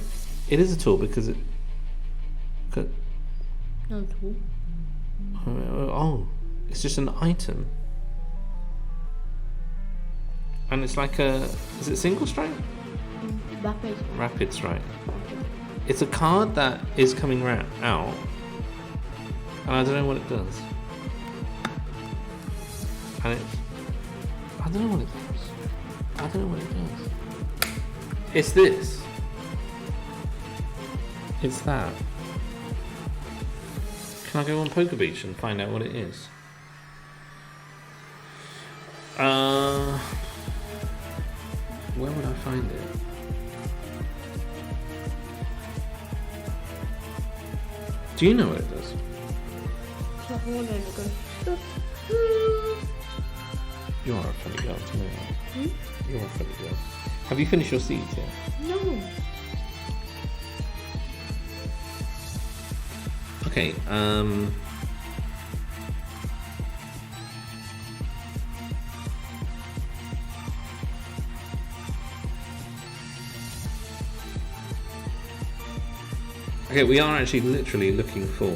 It is a tool because it... No tool. Oh, it's just an item. And it's like a... Is it single strike? Rapid. Rapid strike. It's a card that is coming out. And I don't know what it does. And it's... I don't know what it does. I don't know what it does. It's this. It's that. Can I go on Poker Beach and find out what it is? Where would I find it? Do you know what it does? It's a horn and it goes. You are a funny girl, do you know that? You're a funny girl. Have you finished your seeds yet? No. Okay, okay, we are actually literally looking for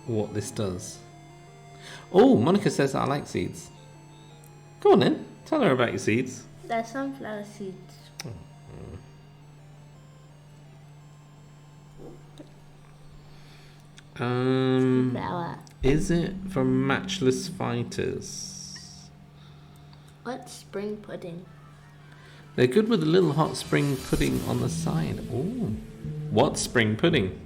what this does. Oh, Monica says I like seeds. Go on then, tell her about your seeds. They're sunflower seeds. Flower. Is it from Matchless Fighters? What's spring pudding? They're good with a little hot spring pudding on the side. Ooh. What's spring pudding?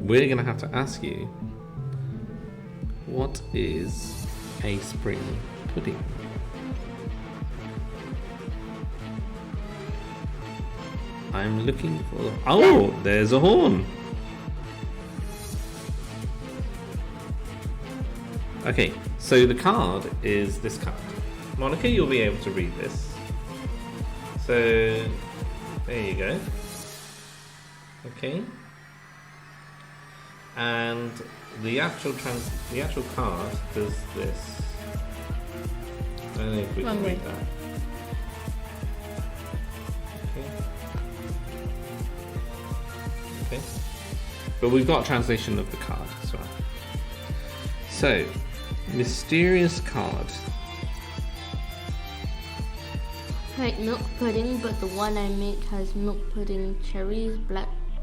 We're going to have to ask you, what is a spring pudding? I'm looking for... Oh, there's a horn. Okay, so the card is this card. Monica, you'll be able to read this. So, there you go. Okay. And the actual card does this. I don't know if we can read that. Okay. But we've got a translation of the card as well. So, mysterious card. Like milk pudding, but the one I make has milk pudding, cherries,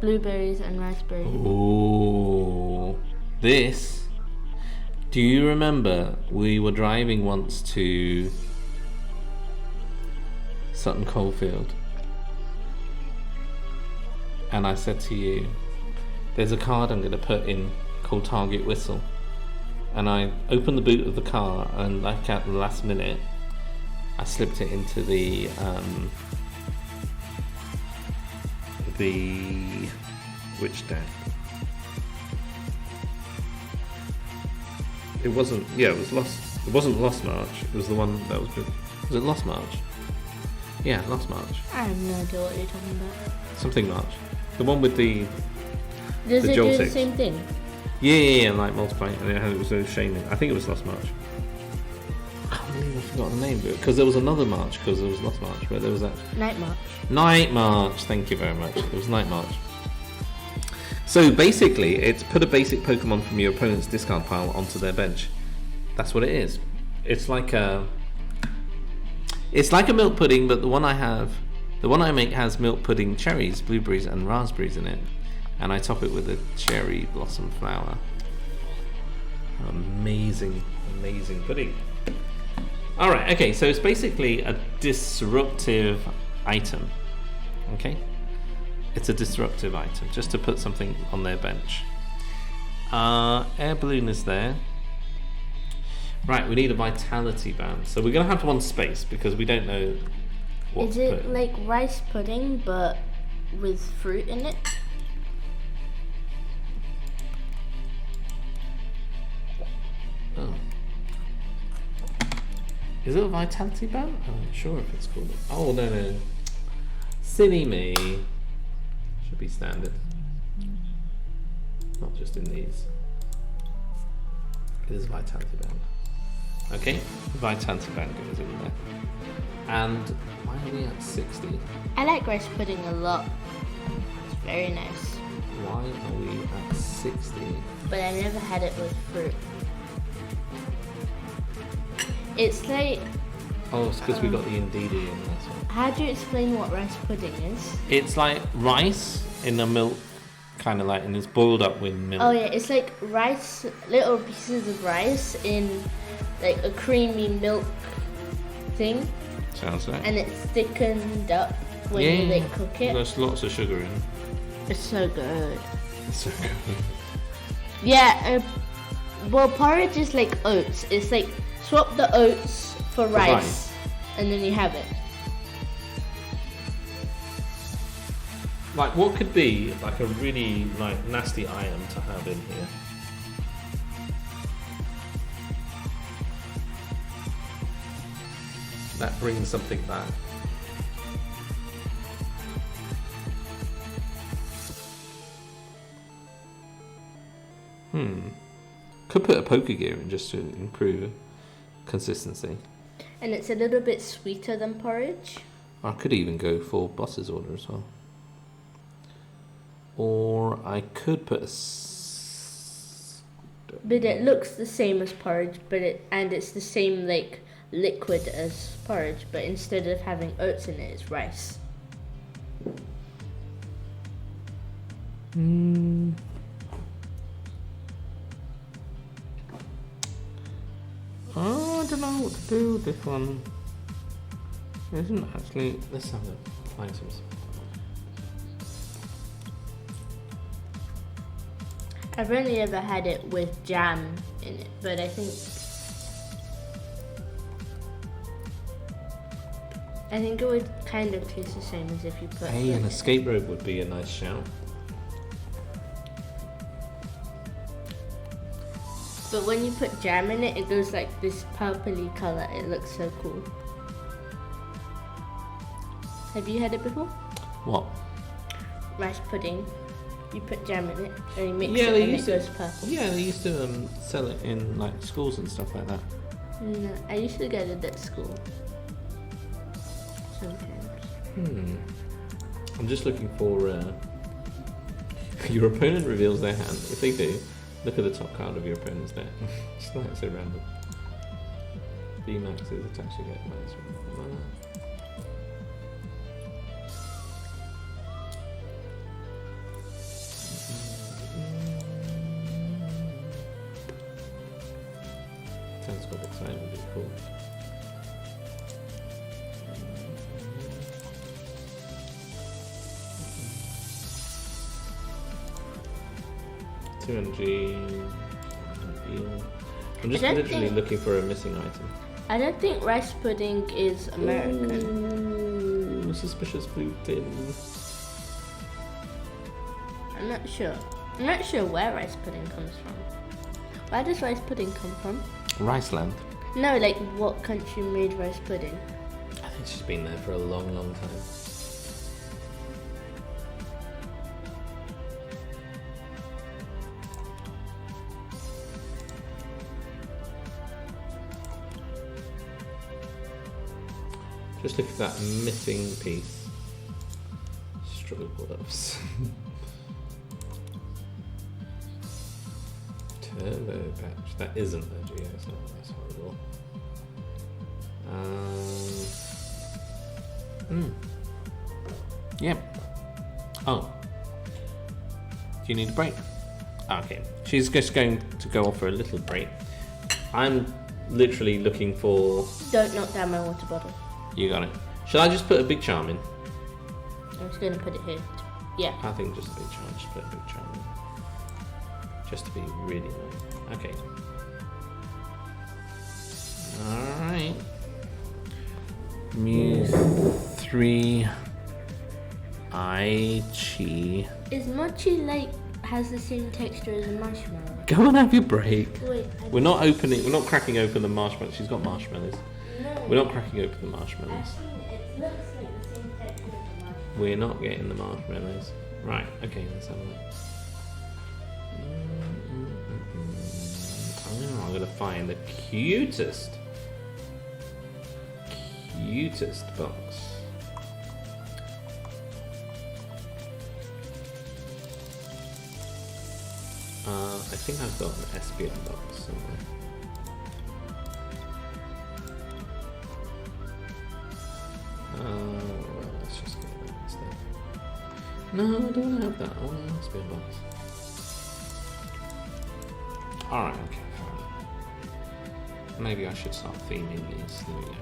blueberries, and raspberries. Oh, this. Do you remember we were driving once to Sutton Coldfield? And I said to you, there's a card I'm going to put in called Target Whistle. And I opened the boot of the car, and like at the last minute, I slipped it into the which deck? It wasn't. Yeah, it was Lost. It wasn't Lost March. It was the one that was. Was it Lost March? Yeah, Lost March. I have no idea what you're talking about. Something March. The one with the. Does the it do the joystick. same thing? Yeah, like multiplying, and it was so shaming. I think it was Lost March. I can't believe I forgot the name of it, because there was another March, because there was Lost March, where there was that. Night March. Night March, thank you very much. It was Night March. So basically, it's put a basic Pokemon from your opponent's discard pile onto their bench. That's what it is. It's like a milk pudding, but the one I make has milk pudding, cherries, blueberries, and raspberries in it, and I top it with a cherry blossom flower. Amazing, amazing pudding. All right, okay, so it's basically a disruptive item. Okay, it's a disruptive item just to put something on their bench. Air balloon is there. Right, we need a vitality band. So we're going to have to want space because we don't know what Is to it put. like rice pudding but with fruit in it? Oh. Is it a vitality band? I'm not sure if it's called it. Oh, no. Silly me. Should be standard. Not just in these. It is a vitality band. Okay, vitality band goes in there. And why are we at 60? I like rice pudding a lot. It's very nice. Why are we at 60? But I never had it with fruit. It's like, Oh, it's because we got the Ndidi in this one. how do you explain what rice pudding is? It's like rice in the milk, kind of like, and it's boiled up with milk. Oh yeah, it's like rice, little pieces of rice in like a creamy milk thing, Sounds like. and it's thickened up when you like cook it. There's lots of sugar in. It's so good. It's so good. Yeah, well, porridge is like oats. It's like swap the oats for rice, and then you have it. Like, what could be like a really like nasty item to have in here? That brings something back. Could put a poker gear in just to improve consistency. And it's a little bit sweeter than porridge. I could even go for boss's order as well. Or I could put But it looks the same as porridge, and it's the same like liquid as porridge, but instead of having oats in it, it's rice. Oh, I don't know what to do with this one. It isn't actually. Let's have the items. I've only ever had it with jam in it, but I think it would kind of taste the same as if you put. Hey, an escape rope would be a nice shout. But when you put jam in it, it goes like this purpley color. It looks so cool. Have you had it before? What? Rice pudding. You put jam in it and you mix Yeah, it they and it used to- goes purple. Yeah, they used to sell it in like schools and stuff like that. No, I used to get it at school. Sometimes. I'm just looking for. Your opponent reveals their hand. If they do, look at the top card of your opponent's deck. It's not so random. B max is attached to get minus one. Telescopic sign would be cool. Energy. I'm just I don't literally think- looking for a missing item. I don't think rice pudding is American. Ooh, suspicious blue tin. I'm not sure. I'm not sure where rice pudding comes from. Where does rice pudding come from? Riceland. No, like what country made rice pudding? I think she's been there for a long, long time. Just look at that missing piece. Struggle ups. Turbo patch. That isn't a geo, so that's horrible. Yeah. Oh. Do you need a break? Okay. She's just going to go off for a little break. I'm literally looking for. Don't knock down my water bottle. You got it. Shall I just put a big charm in? I'm just going to put it here. Yeah. I think just a big charm. Just put a big charm in. just to be really annoying. Okay. Alright. Mew 3 Aichi. Is mochi like has the same texture as a marshmallow? Go and have your break. Wait, We're not cracking open the marshmallows. She's got marshmallows. no. We're not cracking open the marshmallows. Actually, it looks like the same texture as a marshmallow. We're not getting the marshmallows. Right, okay, let's have a look. Oh, I'm gonna find the cutest box. I think I've got an SPM box somewhere. Well, let's just get that instead. No, I don't want to have that. I want an SPM box. Alright, okay, fine. Maybe I should start theming these. There we go.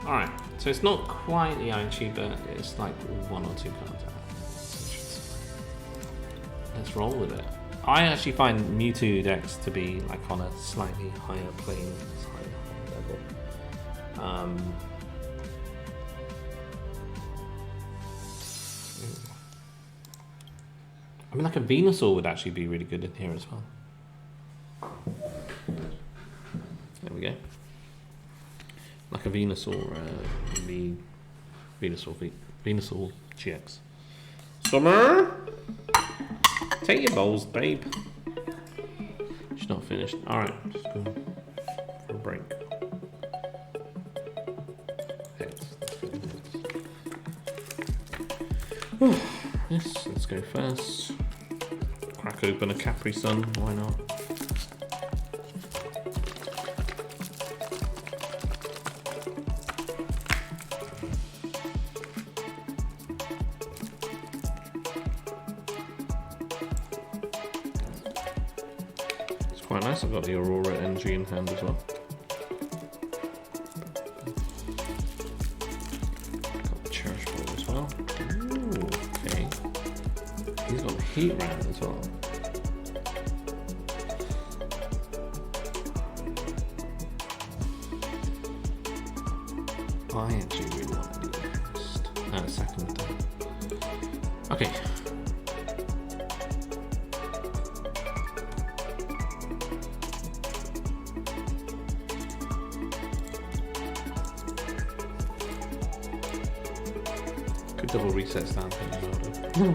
Alright, so it's not quite the Aichi, but it's like 1 or 2 cards out. Let's roll with it. I actually find Mewtwo decks to be like on a slightly higher plane, slightly higher level. I mean, like a Venusaur would actually be really good in here as well. There we go. Like a Venusaur would be Venusaur GX. Summer! Take your bowls, babe. She's not finished. Alright, just go for a break. Heads. Yes, let's go first. Crack open a Capri Sun, why not? Quite nice, I've got the Aurora Energy in hand as well. Got the Cherish Ball as well. Ooh, okay. He's got the Heat Round as well. I actually really want to do the first. Second. Okay. Double reset stand thing as well.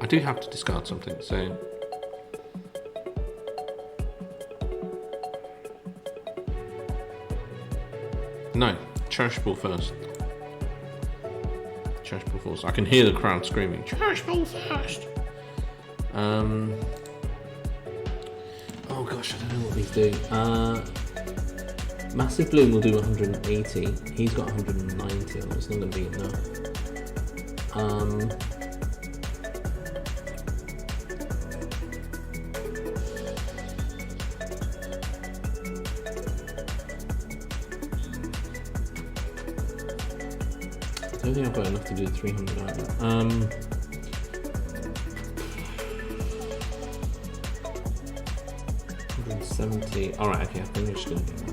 I do have to discard something, so no, Cherish Ball first. Cherish Ball first. I can hear the crowd screaming, Cherish Ball first! Oh gosh, I don't know what these do. Massive Bloom will do 180. He's got 190, and it's not going to be enough. I don't think I've got enough to do 300 either. 70. Alright, okay, I think we're just gonna do that.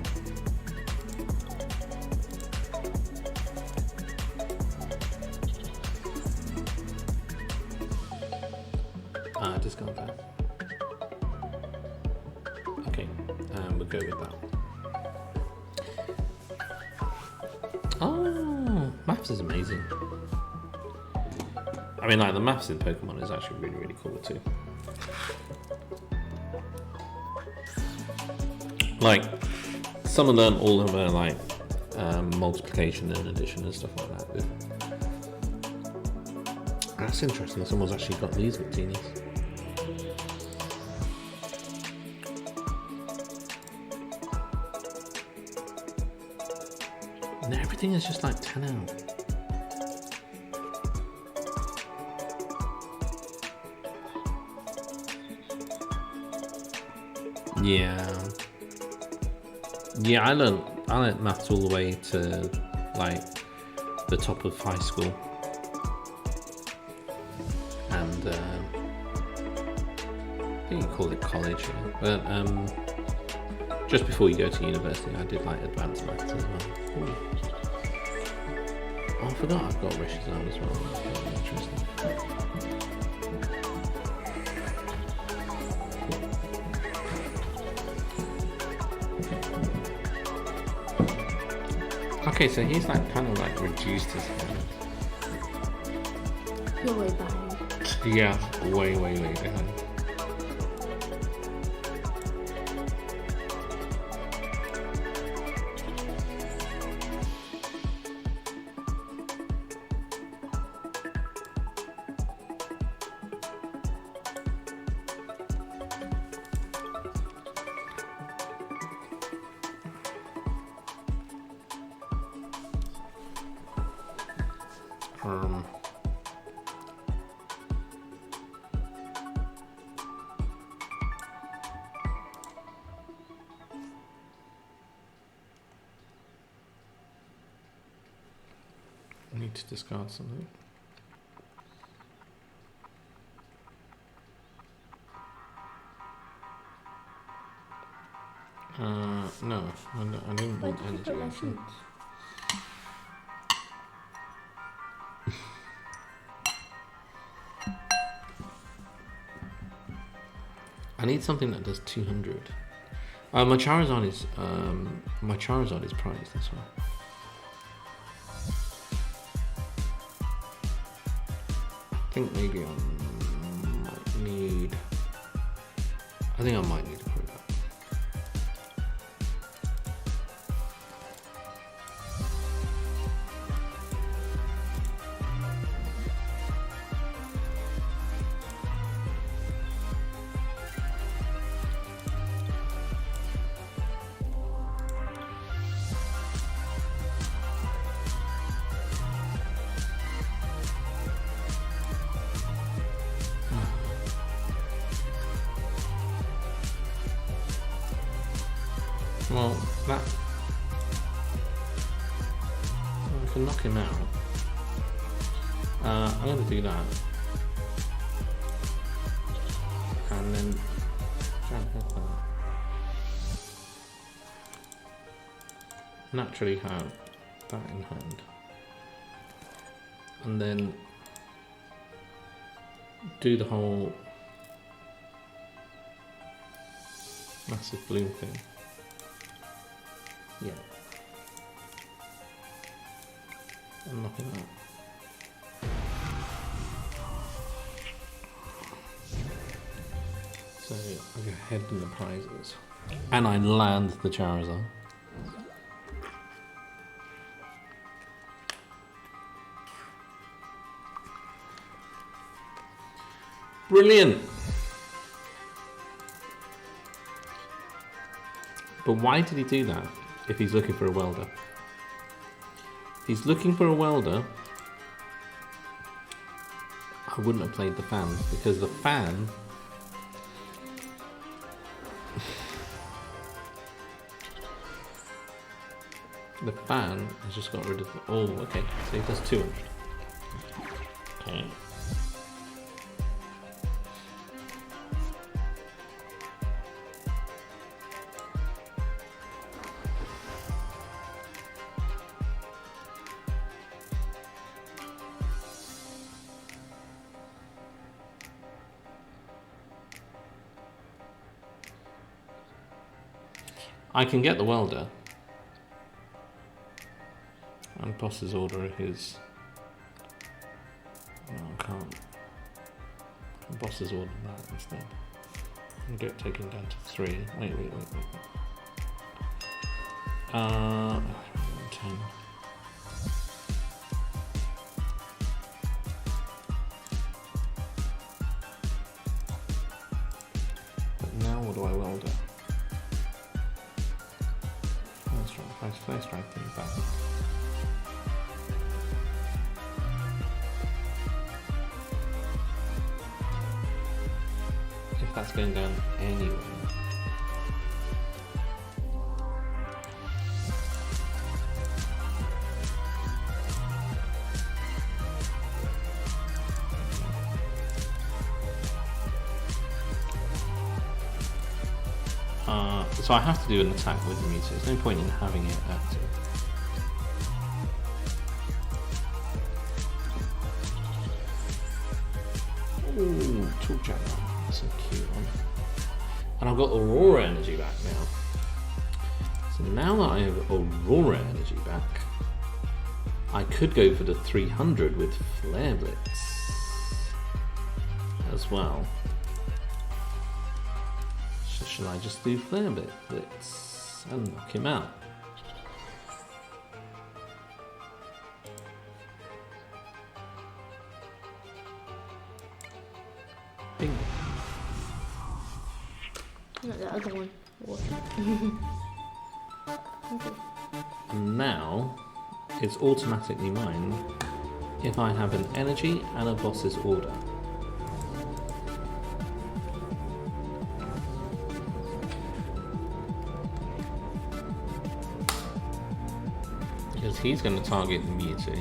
Discount that. Okay, we'll go with that. Oh, maths is amazing. I mean, like, the maths in Pokemon is actually really, really cool too. Like, some of them all have a, like, multiplication and addition and stuff like that. That's interesting. Someone's actually got these with genies. And everything is just like 10 out. Yeah. Yeah, I learned maths all the way to like the top of high school, and I think you call it college, but just before you go to university, I did like advanced maths as well. Ooh. Oh, I forgot I've got Rish's arm as well. That's very interesting. Okay, so he's like kind of like reduced his hand. You're way behind. Yeah, way behind. I need to discard something. No, I didn't Why want did you energy. put my Actually. seeds? I need something that does 200. My Charizard is prized. That's why. I think maybe I might need. I think I might need to put it up. Well, that I can knock him out. I'm going to do that, and then try and hit that. Naturally have that in hand, and then do the whole massive bloom thing. Yeah. I'm knocking that. So I go ahead in the prizes. And I land the Charizard. Brilliant! But why did he do that if he's looking for a welder? If he's looking for a welder, I wouldn't have played the fan, because the fan has just got rid of the, oh, okay, so he does 200. Okay. I can get the welder and boss's order his. No, I can't. Boss's order that instead. And get taken down to 3. Wait. 10. But now what do I welder? First strike thing back. If that's going down anyway. So I have to do an attack with the Mewtwo. There's no point in having it active. Ooh, Talk Jack. That's a cute one. And I've got Aurora Energy back now. So now that I have Aurora Energy back, I could go for the 300 with Flare Blitz as well. So shall I just do Flare Blitz and knock him out? Bing. Not the other one. Okay. And now it's automatically mine if I have an energy and a boss's order. Because he's going to target the Mewtwo.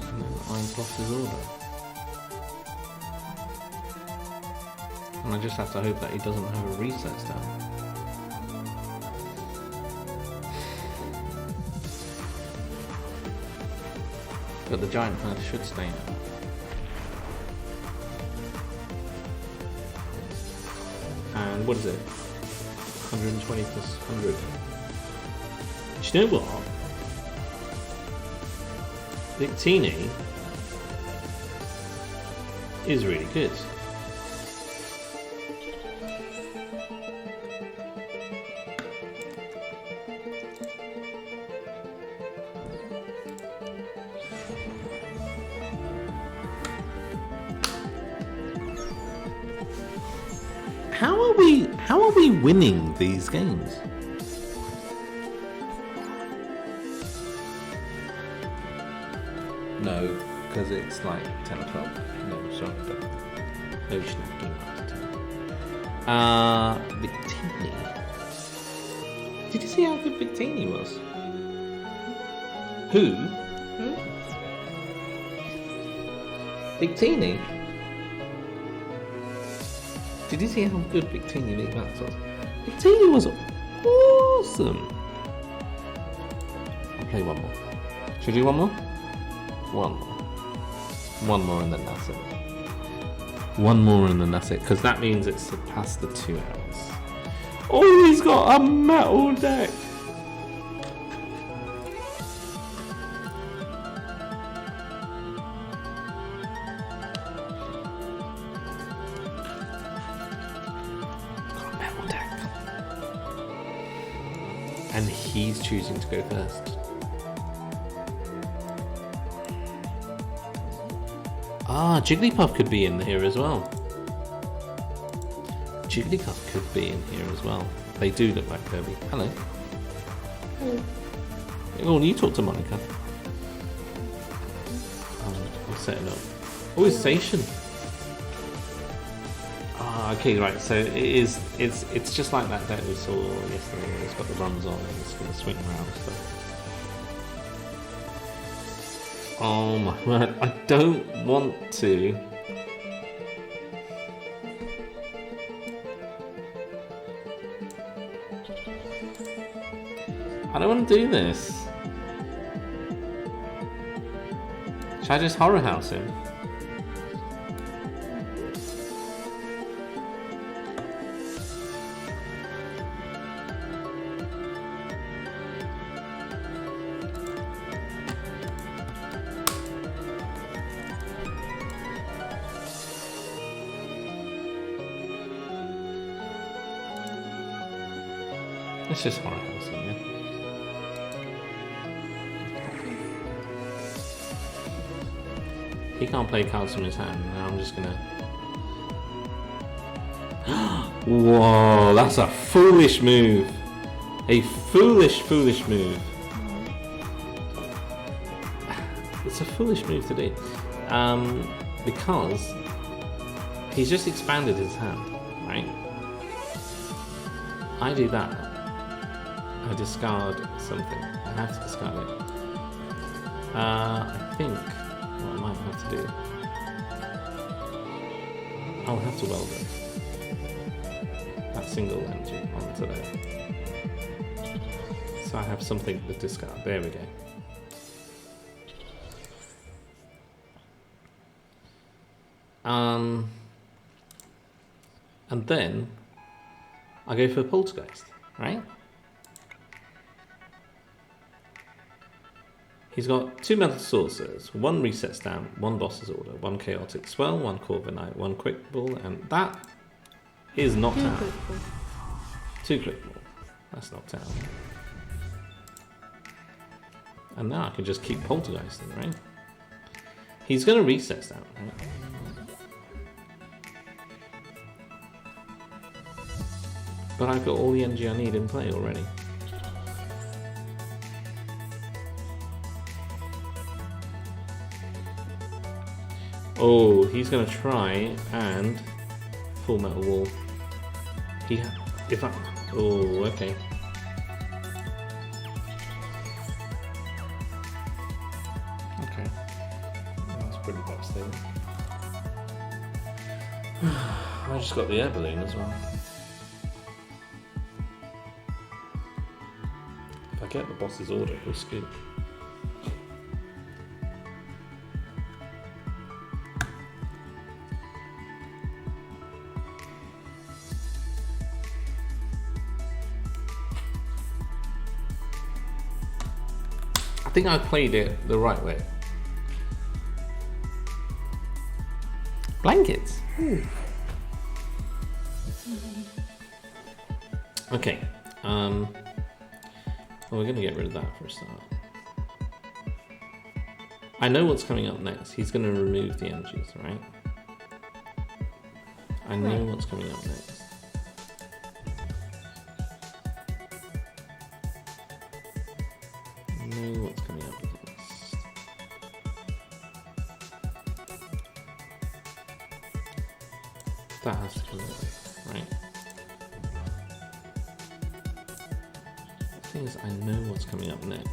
And then I block his order. And I just have to hope that he doesn't have a reset down. But the giant herd should stay now. And what is it? 120 plus 100. Do you know what? Victini is really good. How are we winning these games? No, because it's like 10 o'clock. No, sorry, but no snacking after 10. Victini. Did you see how good Victini was? Who? Victini? Did you see how good Victini Big Max was? Victini was awesome! I'll play one more. Should we do one more? One more. One more and then that's it. One more and then that's it, because that means it's surpassed the 2 hours. Oh, he's got a metal deck! And he's choosing to go first. Ah, Jigglypuff could be in here as well. Jigglypuff could be in here as well. They do look like Kirby. Hello. Hello. Oh, you talk to Monica. I'm setting up. Oh, it's Station. Okay, right. So it's just like that deck we saw yesterday. It's got the runs on and it's going to swing around stuff. Oh my word! I don't want to. I don't want to do this. Should I just horror house him? Let's just horror house him, yeah? He can't play cards from his hand, now I'm just gonna... Whoa, that's a foolish move! A foolish move! It's a foolish move to do. Because he's just expanded his hand, right? I do that. I discard something. I have to discard it. I think what I might have to do... I'll have to weld it. That's single energy onto there. So I have something to discard. There we go. And then I go for Poltergeist, right? He's got 2 Metal Sorcerers, 1 Reset Stamp, 1 Boss's Order, 1 Chaotic Swell, 1 Corviknight, 1 Quick Ball, and that is knocked out. 2 Quick Ball. That's knocked out. And now I can just keep Poltergeisting, right? He's going to Reset Stamp, right? But I've got all the energy I need in play already. Oh, he's going to try and Full Metal Wall. Oh, okay. Okay. That's pretty devastating. I just got the air balloon as well. If I get the boss's order, we'll scoop. I think I played it the right way. Blankets. Okay. Well, we're going to get rid of that for a start. I know what's coming up next. He's going to remove the energies, right? I know what's coming up next. I know what's coming up next. That has to come away, right? The thing is, I know what's coming up next.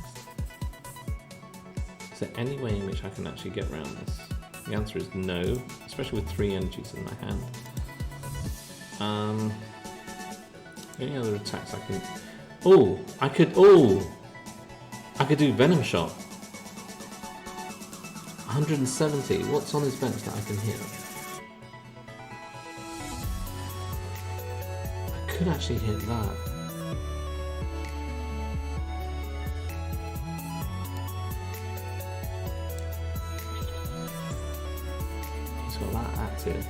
Is there any way in which I can actually get around this? The answer is no, especially with 3 energies in my hand. Any other attacks I can... Oh, I could do Venom Shot. 170. What's on his bench that I can hit? I could actually hit that. He's got that active.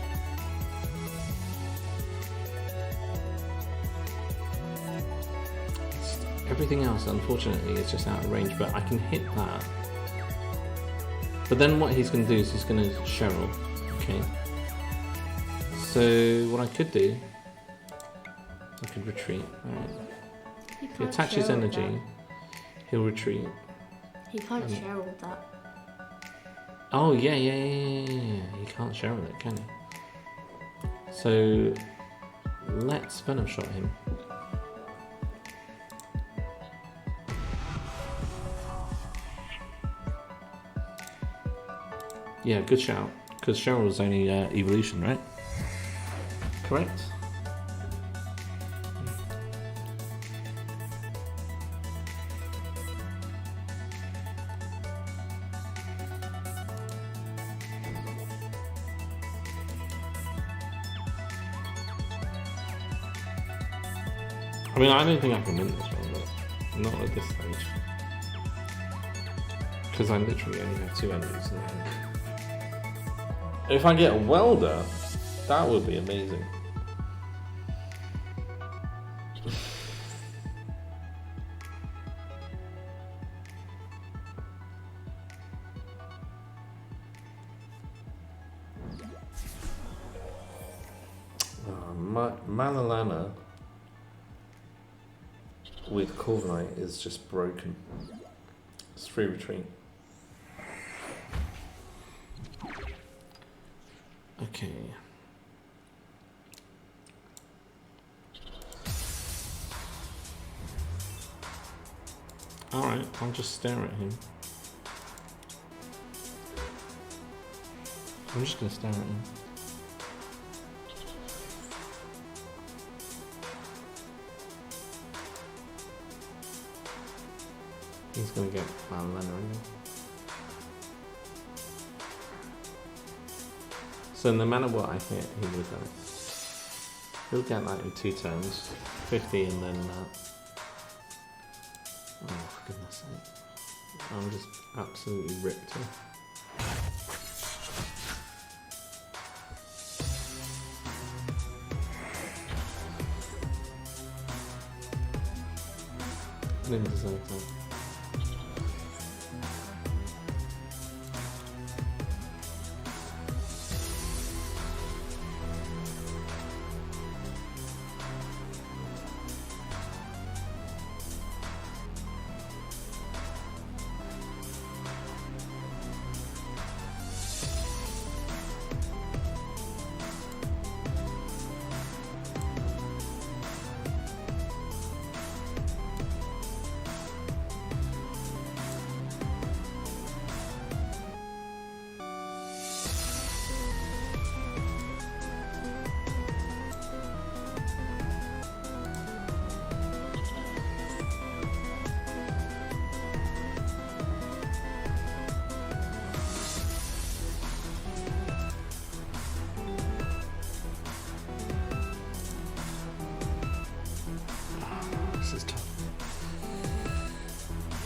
Everything else, unfortunately, is just out of range, but I can hit that. But then what he's going to do is he's going to Cheryl. Okay. So what I could do, I could retreat. Alright. If he attaches energy, he'll retreat. He can't Cheryl that. Oh, yeah. He can't Cheryl it, can he? So let's Venom Shot him. Yeah, good shout. Because Cheryl was only evolution, right? Correct? I mean, I don't think I can win this one, but not at this stage. Because I literally only have 2 enemies in my hand. If I get a welder, that would be amazing. Malalana with Corviknight is just broken. It's 3 retreat. Okay. Alright, I'll just stare at him. I'm just gonna stare at him. He's going to get mana, isn't he? So no matter what I hit, he'll get that in 2 turns. 50 and then oh, for goodness sake. I'm just absolutely ripped here. I didn't deserve that.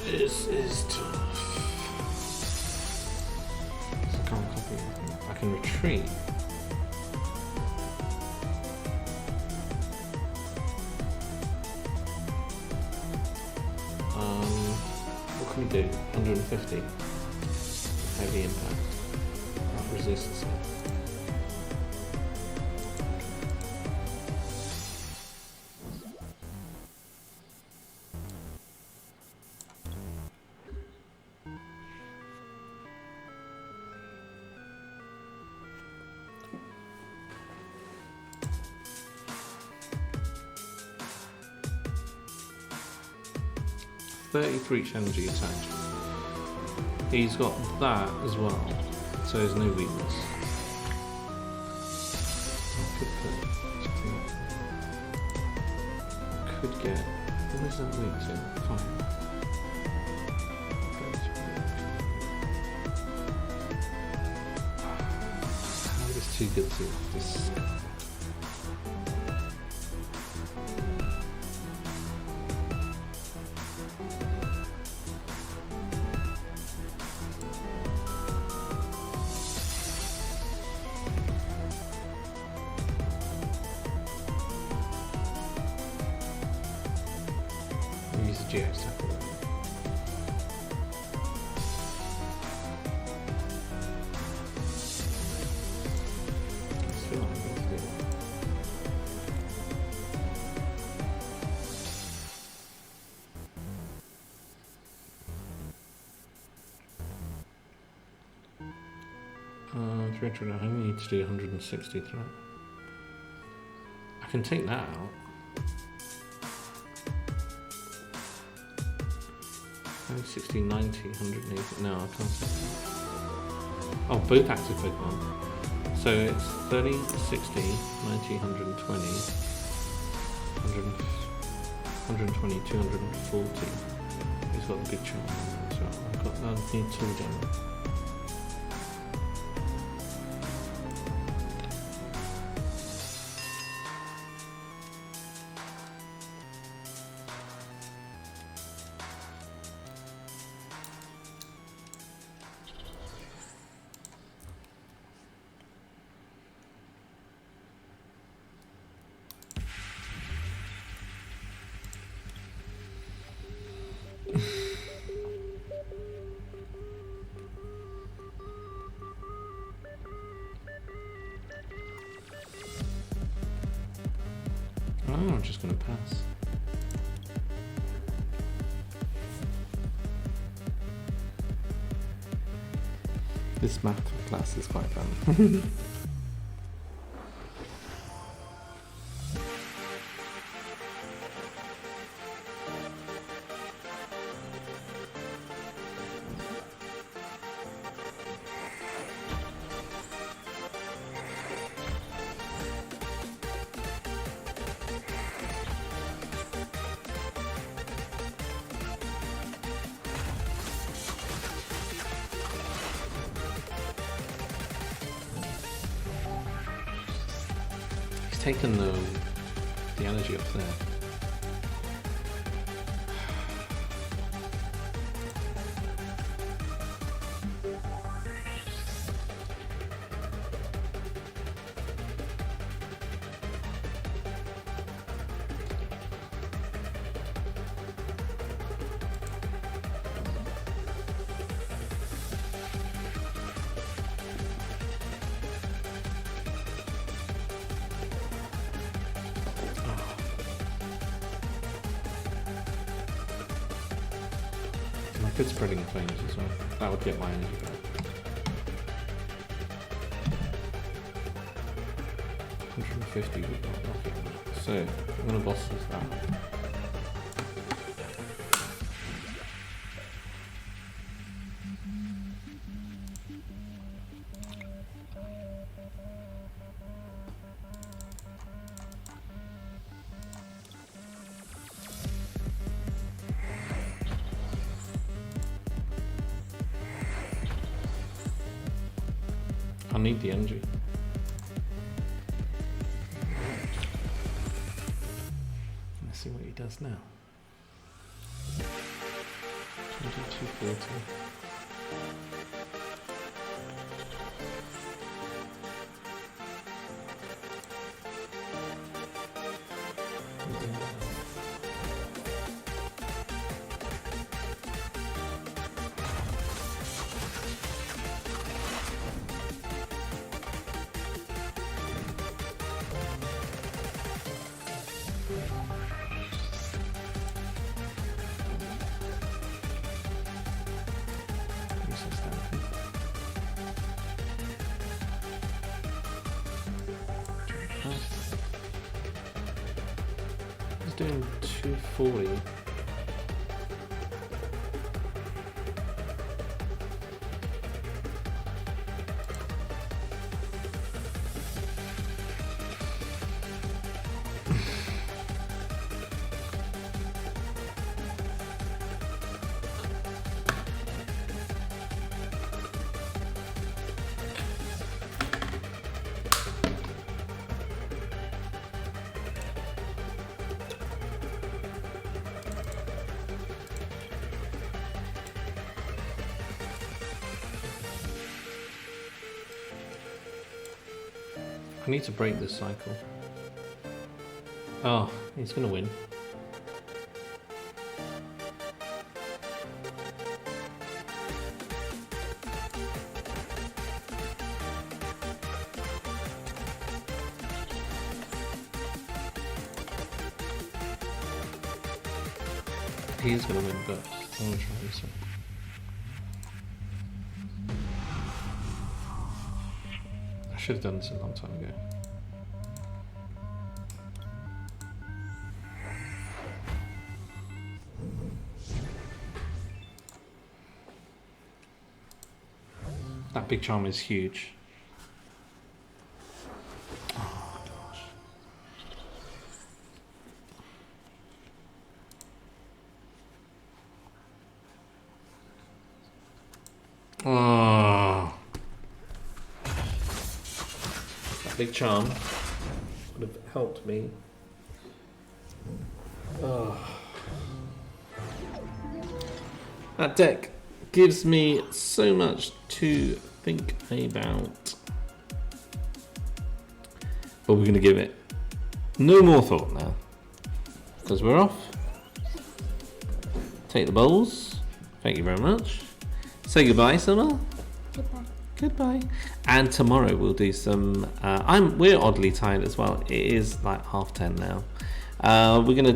This is tough. So I can't copy anything. I can retreat. What can we do? 150. Heavy impact. Not resist this one. For each energy attack. He's got that as well, so there's no weakness. Could get. What is that weak to? Fire. How is too good to this? Use the GX tackle. I feel like I'm going to do that. I only need to do 160 threat. I can take that out. Only 60, 90, 180. No, I can't say that. Oh, both active Pokemon. So it's 30, 60, 90, 120, 120, 240. He's got the big charm. So I've got that. Need tool demo. Oh, I'm just going to pass. This math class is quite fun. taken the energy off there. I could spreading flames as well. That would get my energy back. 150 would not knock it. So I'm gonna boss this that way. I need the energy. Let's see what he does now. 2240. He's doing 240. I need to break this cycle. Oh, he's gonna win. He's gonna win, but I'm gonna try this one. I should have done this a long time ago. That big charm is huge. Oh gosh. Oh. That big charm would have helped me. Oh. That deck gives me so much to think about. But we're going to give it no more thought now. Because we're off. Take the bowls. Thank you very much. Say goodbye, Summer. Goodbye. Goodbye. And tomorrow we'll do some. We're oddly tired as well. It is like 10:30 now. We're gonna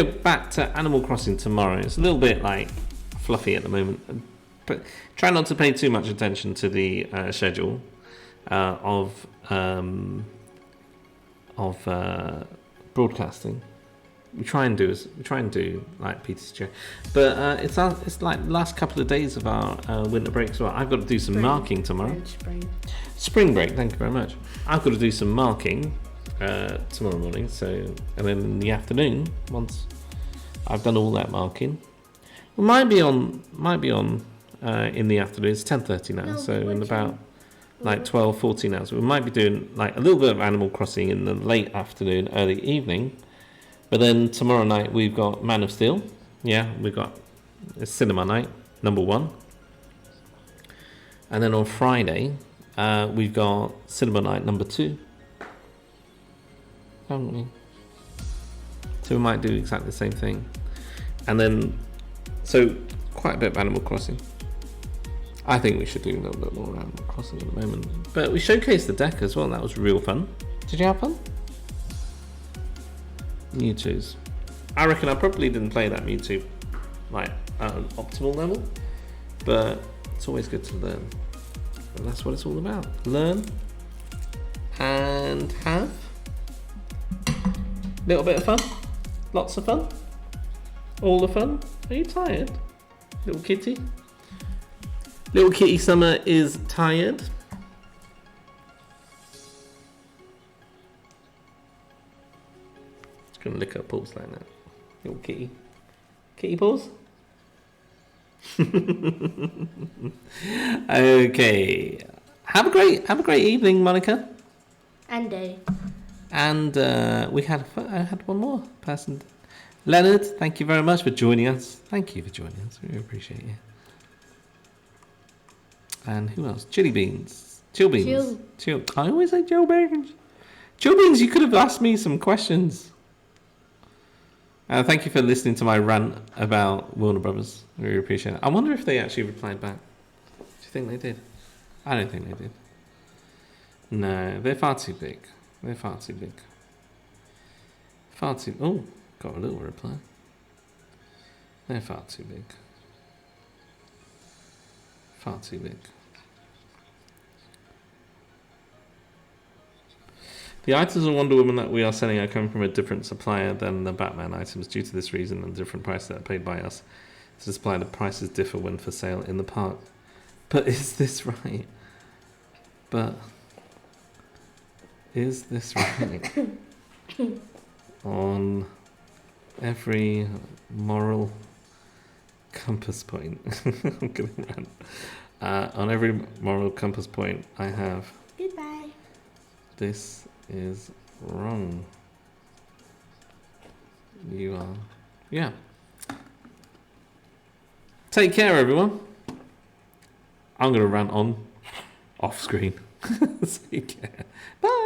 go back to Animal Crossing tomorrow. It's a little bit like fluffy at the moment, but try not to pay too much attention to the schedule of broadcasting. We try and do like Peter's chair, but it's like the last couple of days of our winter break as well. I've got to do some marking tomorrow. Spring break. Thank you very much. I've got to do some marking tomorrow morning. So, and then in the afternoon, once I've done all that marking, might be on in the afternoon. It's 10:30 now. No, so in about like 12, 14 hours. We might be doing like a little bit of Animal Crossing in the late afternoon, early evening. But then tomorrow night we've got Man of Steel. Yeah, we've got cinema night, number 1. And then on Friday, we've got cinema night number 2. Haven't we? So we might do exactly the same thing. And then, so quite a bit of Animal Crossing. I think we should do a little bit more Animal Crossing at the moment. But we showcased the deck as well. That was real fun. Did you have fun? Mewtwo's. I reckon I probably didn't play that Mewtwo like at an optimal level. But it's always good to learn. And that's what it's all about. Learn and have a little bit of fun. Lots of fun. All the fun. Are you tired? Little kitty? Little kitty Summer is tired. Just gonna lick her paws like that. Little kitty. Kitty paws? Okay. Have a great evening, Monica. And day. And I had one more person. Leonard, thank you very much for joining us. Thank you for joining us. We really appreciate you. And who else? Chili Beans. Chill Beans. Chill. I always say Chill Beans. Chill Beans, you could have asked me some questions. Thank you for listening to my rant about Warner Brothers. I really appreciate it. I wonder if they actually replied back. Do you think they did? I don't think they did. No, they're far too big. They're far too big. Far too... Oh, got a little reply. They're far too big. Far too big. The items of Wonder Woman that we are selling are coming from a different supplier than the Batman items. Due to this reason and different prices that are paid by us to supply, the prices differ when for sale in the park. But is this right? But is this right? On every moral compass point. I'm gonna rant. On every moral compass point I have. Goodbye. This is wrong. You are. Yeah. Take care, everyone. I'm going to rant on off screen. Take care. Bye.